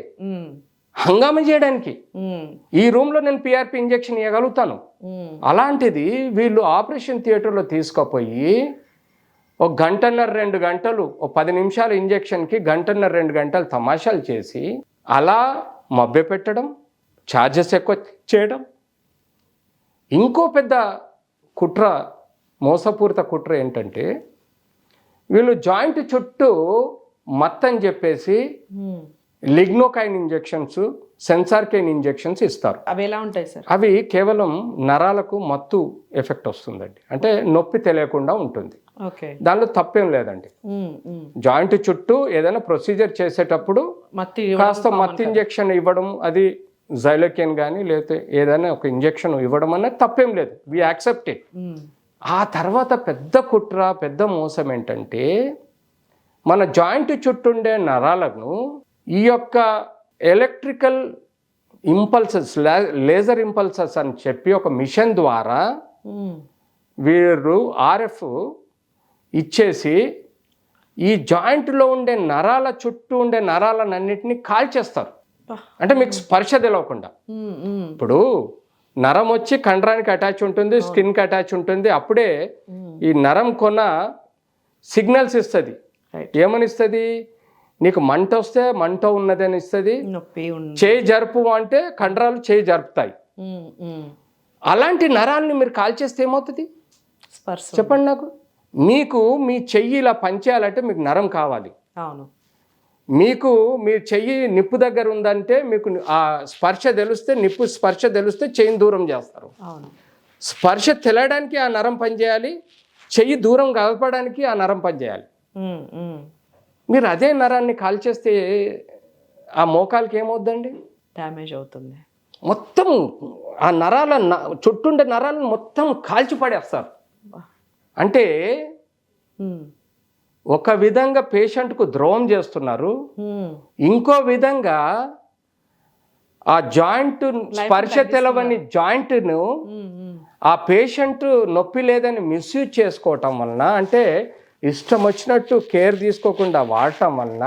హంగామా చేయడానికి. ఈ రూమ్లో నేను పిఆర్పి ఇంజెక్షన్ ఇవ్వగలుగుతాను, అలాంటిది వీళ్ళు ఆపరేషన్ థియేటర్లో తీసుకుపోయి ఒక గంటన్నర 2 గంటలు, ఒక 10 నిమిషాల ఇంజెక్షన్కి గంటన్నర 2 గంటలు తమాషాలు చేసి అలా మభ్యపెట్టడం, ఛార్జెస్ ఎక్కువ చేయడం. ఇంకో పెద్ద కుట్ర, మోసపూరిత కుట్ర ఏంటంటే వీళ్ళు జాయింట్ చుట్టూ మత్తని చెప్పేసి లిగ్నోకైన్ ఇంజెక్షన్స్, సెన్సార్కైన్ ఇంజెక్షన్స్ ఇస్తారు. అవి ఎలా ఉంటాయి సార్? అవి కేవలం నరాలకు మత్తు ఎఫెక్ట్ వస్తుందండి, అంటే నొప్పి తెలియకుండా ఉంటుంది. ఓకే, దానిలో తప్పేం లేదండి. జాయింట్ చుట్టూ ఏదైనా ప్రొసీజర్ చేసేటప్పుడు కాస్త మత్తు ఇంజెక్షన్ ఇవ్వడం, అది జైలోకెన్ కానీ లేకపోతే ఏదైనా ఒక ఇంజెక్షన్ ఇవ్వడం అనేది తప్పేం లేదు, వి యాక్సెప్ట్ ఇట్. ఆ తర్వాత పెద్ద కుట్ర, పెద్ద మోసం ఏంటంటే మన జాయింట్ చుట్టూ ఉండే నరాలను ఈ యొక్క ఎలక్ట్రికల్ ఇంపల్సెస్, లేజర్ ఇంపల్సెస్ అని చెప్పి ఒక మిషన్ ద్వారా వీరు ఆర్ఎఫ్ ఇచ్చేసి ఈ జాయింట్లో ఉండే నరాల చుట్టూ ఉండే నరాలన్నింటినీ కాల్చేస్తారు. అంటే మీకు స్పర్శ తెలవకుండా. ఇప్పుడు నరం వచ్చి కండరానికి అటాచ్ ఉంటుంది, స్కిన్కి అటాచ్ ఉంటుంది. అప్పుడే ఈ నరం కొన సిగ్నల్స్ ఇస్తుంది. ఏమని ఇస్తుంది? నీకు మంట వస్తే మంట ఉన్నది అని ఇస్తుంది, చేయి జరుపు అంటే కండరాలు చేయి జరుపుతాయి. అలాంటి నరాలని మీరు కాల్చేస్తే ఏమవుతుంది చెప్పండి నాకు. మీకు మీ చెయ్యి ఇలా పనిచేయాలంటే మీకు నరం కావాలి. అవును. మీకు మీ చెయ్యి నిప్పు దగ్గర ఉందంటే మీకు ఆ స్పర్శ తెలిస్తే, నిప్పు స్పర్శ తెలిస్తే చెయ్యిని దూరం చేస్తారు. స్పర్శ తెలియడానికి ఆ నరం పనిచేయాలి, చెయ్యి దూరం కలపడానికి ఆ నరం పనిచేయాలి. మీరు అదే నరాన్ని కాల్చేస్తే ఆ మోకాలకి ఏమవుద్దండి? డ్యామేజ్ అవుతుంది. మొత్తం ఆ నరాల చుట్టూండే నరాలను మొత్తం కాల్చి పడేస్తారు. అంటే ఒక విధంగా పేషెంట్కు ద్రోహం చేస్తున్నారు, ఇంకో విధంగా ఆ జాయింట్ స్పర్శ తెలవని జాయింట్ను ఆ పేషెంట్ నొప్పి లేదని మిస్యూజ్ చేసుకోవటం వలన, అంటే ఇష్టం వచ్చినట్టు కేర్ తీసుకోకుండా వాడటం వలన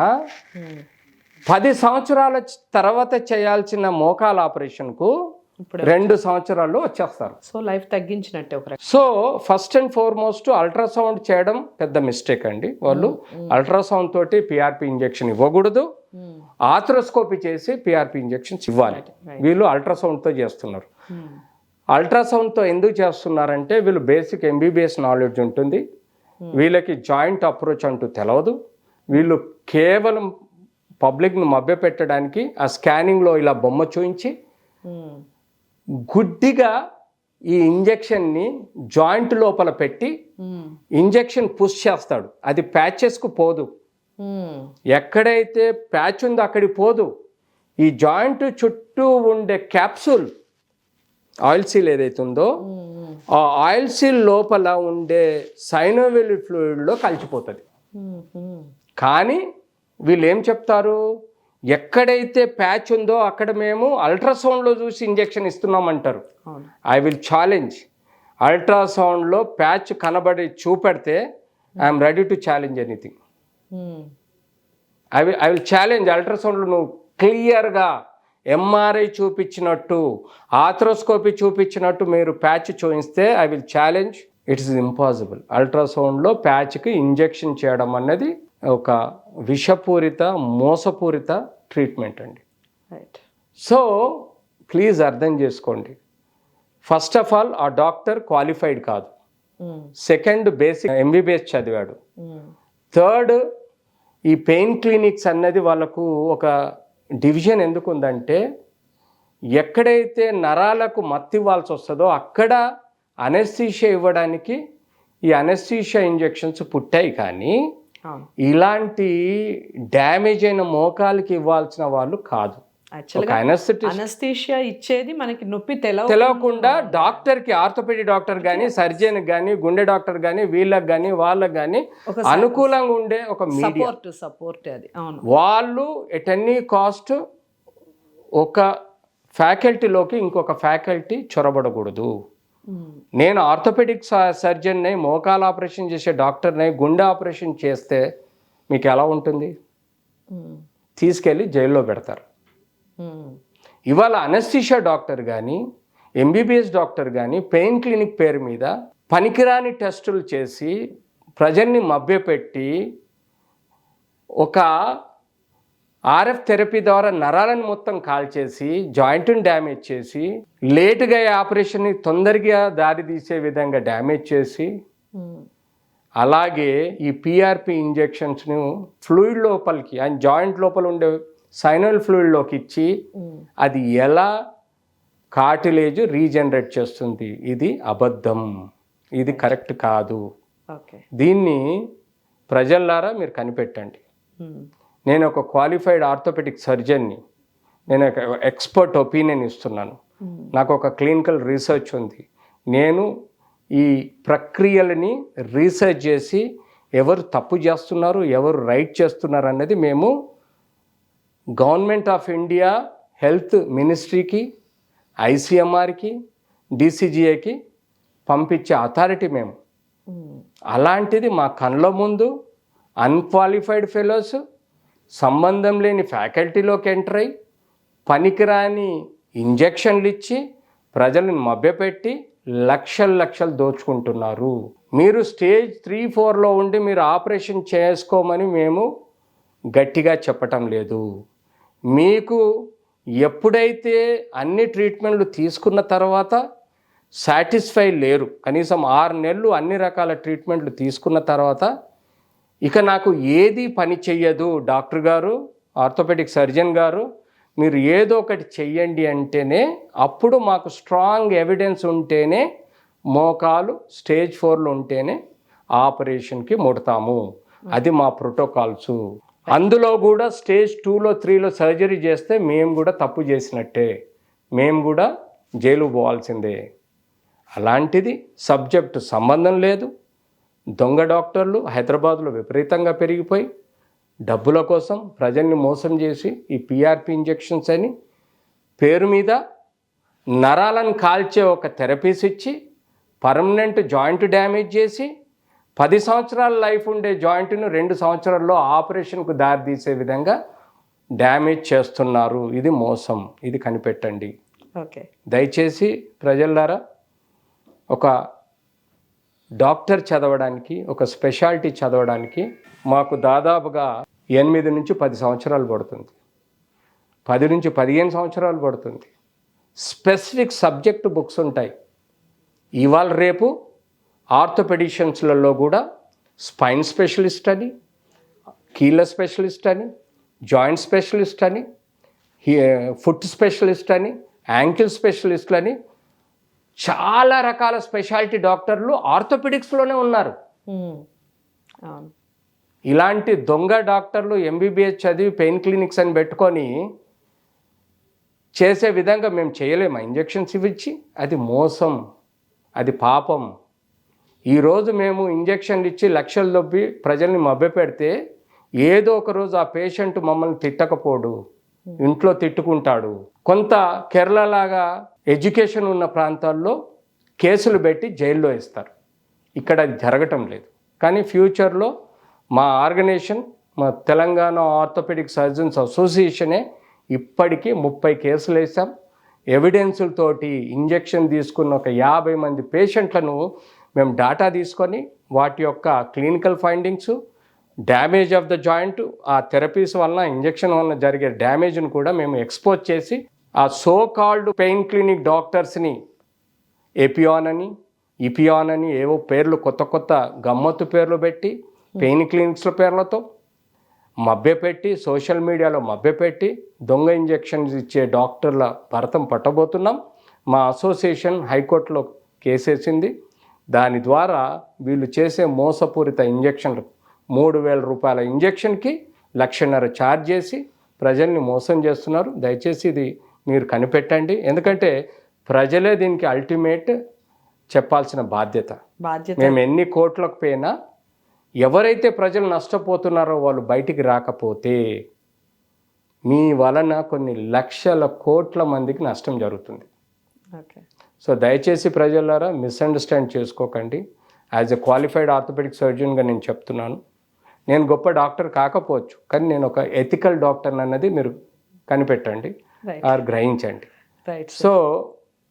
10 సంవత్సరాల తర్వాత చేయాల్సిన మోకాల ఆపరేషన్కు 2 సంవత్సరాల్లో వచ్చేస్తారు. సో లైఫ్ తగ్గించినట్టే ఒక. So first and foremost ultrasound చేయడం పెద్ద మిస్టేక్ అండి. వాళ్ళు అల్ట్రాసౌండ్ తోటి పిఆర్పి ఇంజెక్షన్ ఇవ్వకూడదు, ఆథ్రోస్కోపీ చేసి పిఆర్పి ఇంజెక్షన్స్ ఇవ్వాలి. వీళ్ళు అల్ట్రాసౌండ్తో చేస్తున్నారు. అల్ట్రాసౌండ్తో ఎందుకు చేస్తున్నారంటే వీళ్ళు బేసిక్ ఎంబీబీఎస్ నాలెడ్జ్ ఉంటుంది, వీళ్ళకి జాయింట్ అప్రోచ్ అంటూ తెలవదు. వీళ్ళు కేవలం పబ్లిక్ను మభ్యపెట్టడానికి ఆ స్కానింగ్లో ఇలా బొమ్మ చూయించి గుడ్డిగా ఈ ఇంజెక్షన్ని జాయింట్ లోపల పెట్టి ఇంజెక్షన్ పుష్ చేస్తాడు. అది ప్యాచెస్కు పోదు, ఎక్కడైతే ప్యాచ్ ఉందో అక్కడికి పోదు. ఈ జాయింట్ చుట్టూ ఉండే క్యాప్సూల్ ఆయిల్ సీల్ ఏదైతే ఉందో ఆ ఆయిల్ సీల్ లోపల ఉండే సైనోవియల్ ఫ్లూయిడ్లో కలిసిపోతుంది. కానీ వీళ్ళు ఏం చెప్తారు? ఎక్కడైతే ప్యాచ్ ఉందో అక్కడ మేము అల్ట్రాసౌండ్లో చూసి ఇంజెక్షన్ ఇస్తున్నామంటారు. ఐ విల్ ఛాలెంజ్, అల్ట్రాసౌండ్లో ప్యాచ్ కనబడి చూపెడితే I'm ready to challenge anything. I will challenge. అల్ట్రాసౌండ్లో నువ్వు క్లియర్గా ఎంఆర్ఐ చూపించినట్టు, ఆథ్రోస్కోపీ చూపించినట్టు మీరు ప్యాచ్ చూపిస్తే I will challenge. It is impossible. అల్ట్రాసౌండ్లో ప్యాచ్కి ఇంజెక్షన్ చేయడం అన్నది ఒక విషపూరిత, మోసపూరిత ట్రీట్మెంట్ అండి. సో ప్లీజ్ అర్థం చేసుకోండి. ఫస్ట్ ఆఫ్ ఆల్ ఆ డాక్టర్ క్వాలిఫైడ్ కాదు, సెకండ్ బేసిక్ ఎంబీబీఎస్ చదివాడు, థర్డ్ ఈ పెయిన్ క్లినిక్స్ అన్నది వాళ్ళకు ఒక డివిజన్ ఎందుకు ఉందంటే ఎక్కడైతే నరాలకు మత్తు ఇవ్వాల్సి వస్తుందో అక్కడ అనెస్థీషియా ఇవ్వడానికి ఈ అనెస్థీషియా ఇంజెక్షన్స్ పుట్టాయి. కానీ ఇలాంటి డ్యామేజ్ అయిన మోకాలకి ఇవ్వాల్సిన వాళ్ళు కాదు. అనెస్థీషియా ఇచ్చేది మనకి నొప్పి తెలవకుండా డాక్టర్కి, ఆర్థోపెడిక్ డాక్టర్ కానీ, సర్జన్ కానీ, గుండె డాక్టర్ కానీ, వీళ్ళకి కానీ వాళ్ళకి కానీ అనుకూలంగా ఉండే ఒక మీడియా సపోర్ట్ అది. వాళ్ళు ఎట్ ఎనీ కాస్ట్ ఒక ఫ్యాకల్టీలోకి ఇంకొక ఫ్యాకల్టీ చొరబడకూడదు. నేను ఆర్థోపెడిక్ సర్జన్ని, మోకాల ఆపరేషన్ చేసే డాక్టర్ని గుండె ఆపరేషన్ చేస్తే మీకు ఎలా ఉంటుంది? తీసుకెళ్ళి జైల్లో పెడతారు. ఇవాళ అనెస్థీషియా డాక్టర్ కానీ, ఎంబీబీఎస్ డాక్టర్ కానీ పెయిన్ క్లినిక్ పేరు మీద పనికిరాని టెస్టులు చేసి ప్రజల్ని మభ్యపెట్టి ఒక ఆర్ఎఫ్ థెరపీ ద్వారా నరాలను మొత్తం కాల్చేసి జాయింట్ని డ్యామేజ్ చేసి లేటుగా ఆపరేషన్ని తొందరగా దారి తీసే విధంగా డ్యామేజ్ చేసి అలాగే ఈ పిఆర్పి ఇంజెక్షన్స్ను ఫ్లూయిడ్ లోపలికి అండ్ జాయింట్ లోపల ఉండే సైనల్ ఫ్లూయిడ్లోకి ఇచ్చి అది ఎలా కార్టిలేజ్ రీజనరేట్ చేస్తుంది. ఇది అబద్ధం, ఇది కరెక్ట్ కాదు. దీన్ని ప్రజల్లారా మీరు కనిపెట్టండి. నేను ఒక క్వాలిఫైడ్ ఆర్థోపెడిక్ సర్జన్ని, నేను ఒక ఎక్స్పర్ట్ ఒపీనియన్ ఇస్తున్నాను. నాకు ఒక క్లినికల్ రీసెర్చ్ ఉంది. నేను ఈ ప్రక్రియలని రీసెర్చ్ చేసి ఎవరు తప్పు చేస్తున్నారు, ఎవరు రైట్ చేస్తున్నారు అన్నది మేము గవర్నమెంట్ ఆఫ్ ఇండియా హెల్త్ మినిస్ట్రీకి, ఐసిఎంఆర్కి, డిసిజిఏకి పంపించే అథారిటీ మేము. అలాంటిది మా కళ్ళ ముందు అన్క్వాలిఫైడ్ ఫెలోస్, సంబంధం లేని ఫ్యాకల్టీలోకి ఎంటర్ అయ్యి పనికిరాని ఇంజెక్షన్లు ఇచ్చి ప్రజలను మభ్యపెట్టి లక్షలు దోచుకుంటున్నారు. మీరు స్టేజ్ 3-4లో ఉండి మీరు ఆపరేషన్ చేసుకోమని మేము గట్టిగా చెప్పటం లేదు. మీకు ఎప్పుడైతే అన్ని ట్రీట్మెంట్లు తీసుకున్న తర్వాత సాటిస్ఫై లేరు, కనీసం 6 నెలలు అన్ని రకాల ట్రీట్మెంట్లు తీసుకున్న తర్వాత ఇక నాకు ఏది పని చెయ్యదు డాక్టర్ గారు, ఆర్థోపెడిక్ సర్జన్ గారు, మీరు ఏదో ఒకటి చెయ్యండి అంటేనే, అప్పుడు మాకు స్ట్రాంగ్ ఎవిడెన్స్ ఉంటేనే, మోకాలు స్టేజ్ 4లో ఉంటేనే ఆపరేషన్కి ముడతాము. అది మా ప్రోటోకాల్స్. అందులో కూడా స్టేజ్ 2లో 3లో సర్జరీ చేస్తే మేము కూడా తప్పు చేసినట్టే, మేము కూడా జైలు పోవాల్సిందే. అలాంటిది సబ్జెక్టు సంబంధం లేదు. దొంగ డాక్టర్లు హైదరాబాద్లో విపరీతంగా పెరిగిపోయి డబ్బుల కోసం ప్రజల్ని మోసం చేసి ఈ పిఆర్పి ఇంజెక్షన్స్ అని పేరు మీద నరాలను కాల్చే ఒక థెరపీస్ ఇచ్చి పర్మనెంట్ జాయింట్ డ్యామేజ్ చేసి 10 సంవత్సరాల లైఫ్ ఉండే జాయింట్ను 2 సంవత్సరాల్లో ఆపరేషన్కు దారితీసే విధంగా డ్యామేజ్ చేస్తున్నారు. ఇది మోసం, ఇది కనిపెట్టండి. దయచేసి ప్రజలారా, ఒక డాక్టర్ చదవడానికి, ఒక స్పెషాలిటీ చదవడానికి మాకు దాదాపుగా 8 నుంచి 10 సంవత్సరాలు పడుతుంది, 10 నుంచి 15 సంవత్సరాలు పడుతుంది. స్పెసిఫిక్ సబ్జెక్ట్ బుక్స్ ఉంటాయి. ఇవాళ రేపు ఆర్థోపెడిషియన్స్లలో కూడా స్పైన్ స్పెషలిస్ట్ అని, కీళ్ళ స్పెషలిస్ట్ అని, జాయింట్ స్పెషలిస్ట్ అని, ఫుట్ స్పెషలిస్ట్ అని, యాంకిల్ స్పెషలిస్టులు అని చాలా రకాల స్పెషాలిటీ డాక్టర్లు ఆర్థోపెడిక్స్లోనే ఉన్నారు. ఇలాంటి దొంగ డాక్టర్లు ఎంబీబీఎస్ చదివి పెయిన్ క్లినిక్స్ అని పెట్టుకొని చేసే విధంగా మేము చేయలేము. ఇంజెక్షన్స్ ఇవ్వచ్చు, అది మోసం, అది పాపం. ఈరోజు మేము ఇంజెక్షన్లు ఇచ్చి లక్షలు దొబ్బి ప్రజల్ని మభ్యపెడితే ఏదో ఒక రోజు ఆ పేషెంట్ మమ్మల్ని తిట్టకపోడు, ఇంట్లో తిట్టుకుంటాడు. కొంత కేరళలాగా ఎడ్యుకేషన్ ఉన్న ప్రాంతాల్లో కేసులు పెట్టి జైల్లో వేస్తారు. ఇక్కడ అది జరగటం లేదు. కానీ ఫ్యూచర్లో మా ఆర్గనైజేషన్, మా తెలంగాణ ఆర్థోపెడిక్ సర్జన్స్ అసోసియేషనే ఇప్పటికీ 30 కేసులు వేసాం. ఎవిడెన్సులతోటి ఇంజెక్షన్ తీసుకున్న ఒక 50 మంది పేషెంట్లను మేము డాటా తీసుకొని వాటి యొక్క clinical findings, damage of the joint, ఆ థెరపీస్ వలన, ఇంజెక్షన్ వలన జరిగే డ్యామేజ్ను కూడా మేము ఎక్స్పోజ్ చేసి ఆ సో కాల్డ్ పెయిన్ క్లినిక్ డాక్టర్స్ని ఎపియాన్ అని, ఇపియాన్ అని ఏవో పేర్లు, కొత్త గమ్మత్తు పేర్లు పెట్టి పెయిన్ క్లినిక్స్ల పేర్లతో మభ్యపెట్టి, సోషల్ మీడియాలో మభ్యపెట్టి దొంగ ఇంజెక్షన్స్ ఇచ్చే డాక్టర్ల భరతం పట్టబోతున్నాం. మా అసోసియేషన్ హైకోర్టులో కేసేసింది. దాని ద్వారా వీళ్ళు చేసే మోసపూరిత ఇంజెక్షన్లు 3,000 రూపాయల ఇంజెక్షన్కి 1,50,000 ఛార్జ్ చేసి ప్రజల్ని మోసం చేస్తున్నారు. దయచేసి ఇది మీరు కనిపెట్టండి. ఎందుకంటే ప్రజలే దీనికి అల్టిమేట్ చెప్పాల్సిన బాధ్యత. మేము ఎన్ని కోట్లకు పోయినా ఎవరైతే ప్రజలు నష్టపోతున్నారో వాళ్ళు బయటికి రాకపోతే మీ వలన కొన్ని లక్షల కోట్ల మందికి నష్టం జరుగుతుంది. సో దయచేసి ప్రజలారా మిస్అండర్స్టాండ్ చేసుకోకండి. యాజ్ ఎ క్వాలిఫైడ్ ఆర్థోపెడిక్ సర్జన్గా నేను చెప్తున్నాను. నేను గొప్ప డాక్టర్ కాకపోవచ్చు, కానీ నేను ఒక ఎథికల్ డాక్టర్ అన్నది మీరు కనిపెట్టండి ఆర్ గ్రహించండి. సో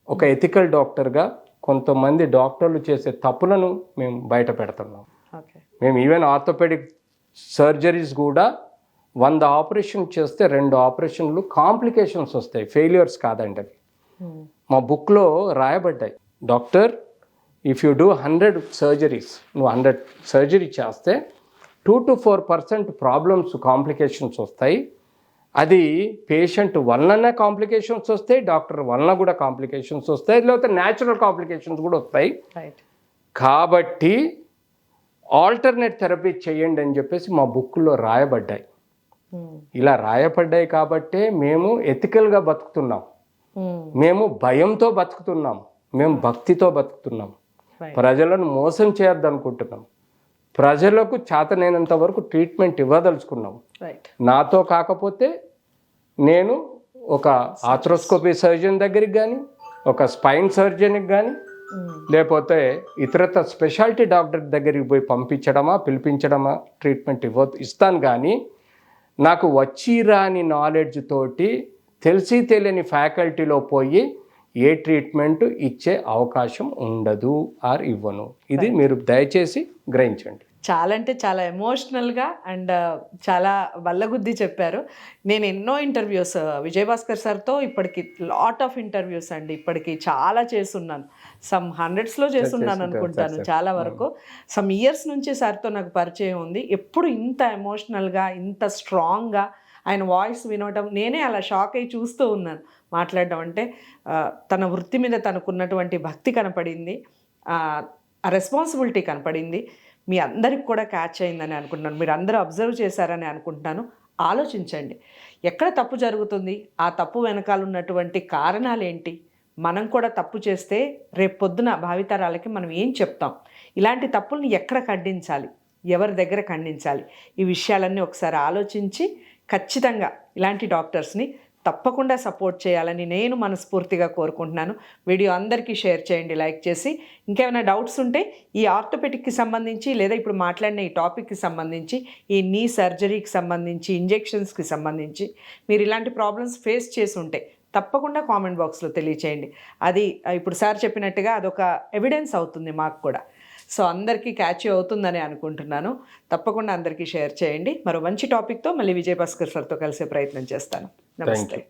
ఒక ఎథికల్ డాక్టర్గా కొంతమంది డాక్టర్లు చేసే తప్పులను మేము బయట పెడుతున్నాం. మేము ఈవెన్ ఆర్థోపెడిక్ సర్జరీస్ కూడా 100 ఆపరేషన్ చేస్తే 2 ఆపరేషన్లు కాంప్లికేషన్స్ వస్తాయి, ఫెయిల్యూర్స్ కాదండి అవి. మా బుక్లో రాయబడ్డాయి, doctor if you do 100 surgeries, నువ్వు 100 సర్జరీ చేస్తే 2 to 4% ప్రాబ్లమ్స్ కాంప్లికేషన్స్ వస్తాయి. అది పేషెంట్ వలన కాంప్లికేషన్స్ వస్తాయి, డాక్టర్ వలన కూడా కాంప్లికేషన్స్ వస్తాయి, లేకపోతే న్యాచురల్ కాంప్లికేషన్స్ కూడా వస్తాయి. కాబట్టి ఆల్టర్నేట్ థెరపీ చేయండి అని చెప్పేసి మా బుక్లో రాయబడ్డాయి. ఇలా రాయబడ్డాయి కాబట్టే మేము ఎథికల్గా బతుకుతున్నాం, మేము భయంతో బతుకుతున్నాం, మేము భక్తితో బతుకుతున్నాం, ప్రజలను మోసం చేయొద్దనుకుంటున్నాం, ప్రజలకు చేతనైనంత వరకు ట్రీట్మెంట్ ఇవ్వదలుచుకున్నాం. నాతో కాకపోతే నేను ఒక ఆర్థ్రోస్కోపీ సర్జన్ దగ్గరికి కానీ, ఒక స్పైన్ సర్జన్కి కానీ, లేకపోతే ఇతరత స్పెషాలిటీ డాక్టర్ దగ్గరికి పోయి పిలిపించడమా ట్రీట్మెంట్ ఇస్తాను. కానీ నాకు వచ్చి రాని నాలెడ్జ్ తోటి తెలిసి తెలియని ఫ్యాకల్టీలో పోయి ఏ ట్రీట్మెంట్ ఇచ్చే అవకాశం ఉండదు ఆర్ ఇవ్వను. ఇది మీరు దయచేసి గ్రహించండి. చాలా అంటే చాలా ఎమోషనల్గా అండ్ చాలా వల్లగుద్ది చెప్పారు. నేను ఎన్నో ఇంటర్వ్యూస్ విజయభాస్కర్ సార్తో ఇప్పటికి లాట్ ఆఫ్ ఇంటర్వ్యూస్ అండి, ఇప్పటికి చాలా చేస్తున్నాను, సమ్ హండ్రెడ్స్లో చేస్తున్నాను అనుకుంటాను, చాలా వరకు సమ్ ఇయర్స్ నుంచి సార్తో నాకు పరిచయం ఉంది. ఎప్పుడు ఇంత ఎమోషనల్గా ఇంత స్ట్రాంగ్గా ఆయన వాయిస్ వినడం నేనే అలా షాక్ అయ్యి చూస్తూ ఉన్నాను. మాట్లాడడం అంటే తన వృత్తి మీద తనకున్నటువంటి భక్తి కనపడింది, ఆ రెస్పాన్సిబిలిటీ కనపడింది. మీ అందరికి కూడా క్యాచ్ అయిందని అనుకుంటున్నాను, మీరు అందరూ అబ్జర్వ్ చేశారని అనుకుంటున్నాను. ఆలోచించండి, ఎక్కడ తప్పు జరుగుతుంది, ఆ తప్పు వెనకాల ఉన్నటువంటి కారణాలు ఏంటి, మనం కూడా తప్పు చేస్తే రేపు పొద్దున భావితరాలకి మనం ఏం చెప్తాం, ఇలాంటి తప్పుల్ని ఎక్కడ ఖండించాలి, ఎవరి దగ్గర ఖండించాలి, ఈ విషయాలన్నీ ఒకసారి ఆలోచించి ఖచ్చితంగా ఇలాంటి డాక్టర్స్ని తప్పకుండా సపోర్ట్ చేయాలని నేను మనస్ఫూర్తిగా కోరుకుంటున్నాను. వీడియో అందరికీ షేర్ చేయండి, లైక్ చేసి. ఇంకేమైనా డౌట్స్ ఉంటే ఈ ఆర్థోపెటిక్కి సంబంధించి లేదా ఇప్పుడు మాట్లాడిన ఈ టాపిక్కి సంబంధించి, ఈ నీ సర్జరీకి సంబంధించి, ఇంజెక్షన్స్కి సంబంధించి మీరు ఇలాంటి ప్రాబ్లమ్స్ ఫేస్ చేసి ఉంటే తప్పకుండా కామెంట్ బాక్స్లో తెలియచేయండి. అది ఇప్పుడు సార్ చెప్పినట్టుగా అదొక ఎవిడెన్స్ అవుతుంది మాకు కూడా. సో అందరికీ క్యాచ్ అవుతుందని అనుకుంటున్నాను. తప్పకుండా అందరికీ షేర్ చేయండి. మరో మంచి టాపిక్తో మళ్ళీ విజయభాస్కర్ సార్తో కలిసే ప్రయత్నం చేస్తాను. నమస్తే.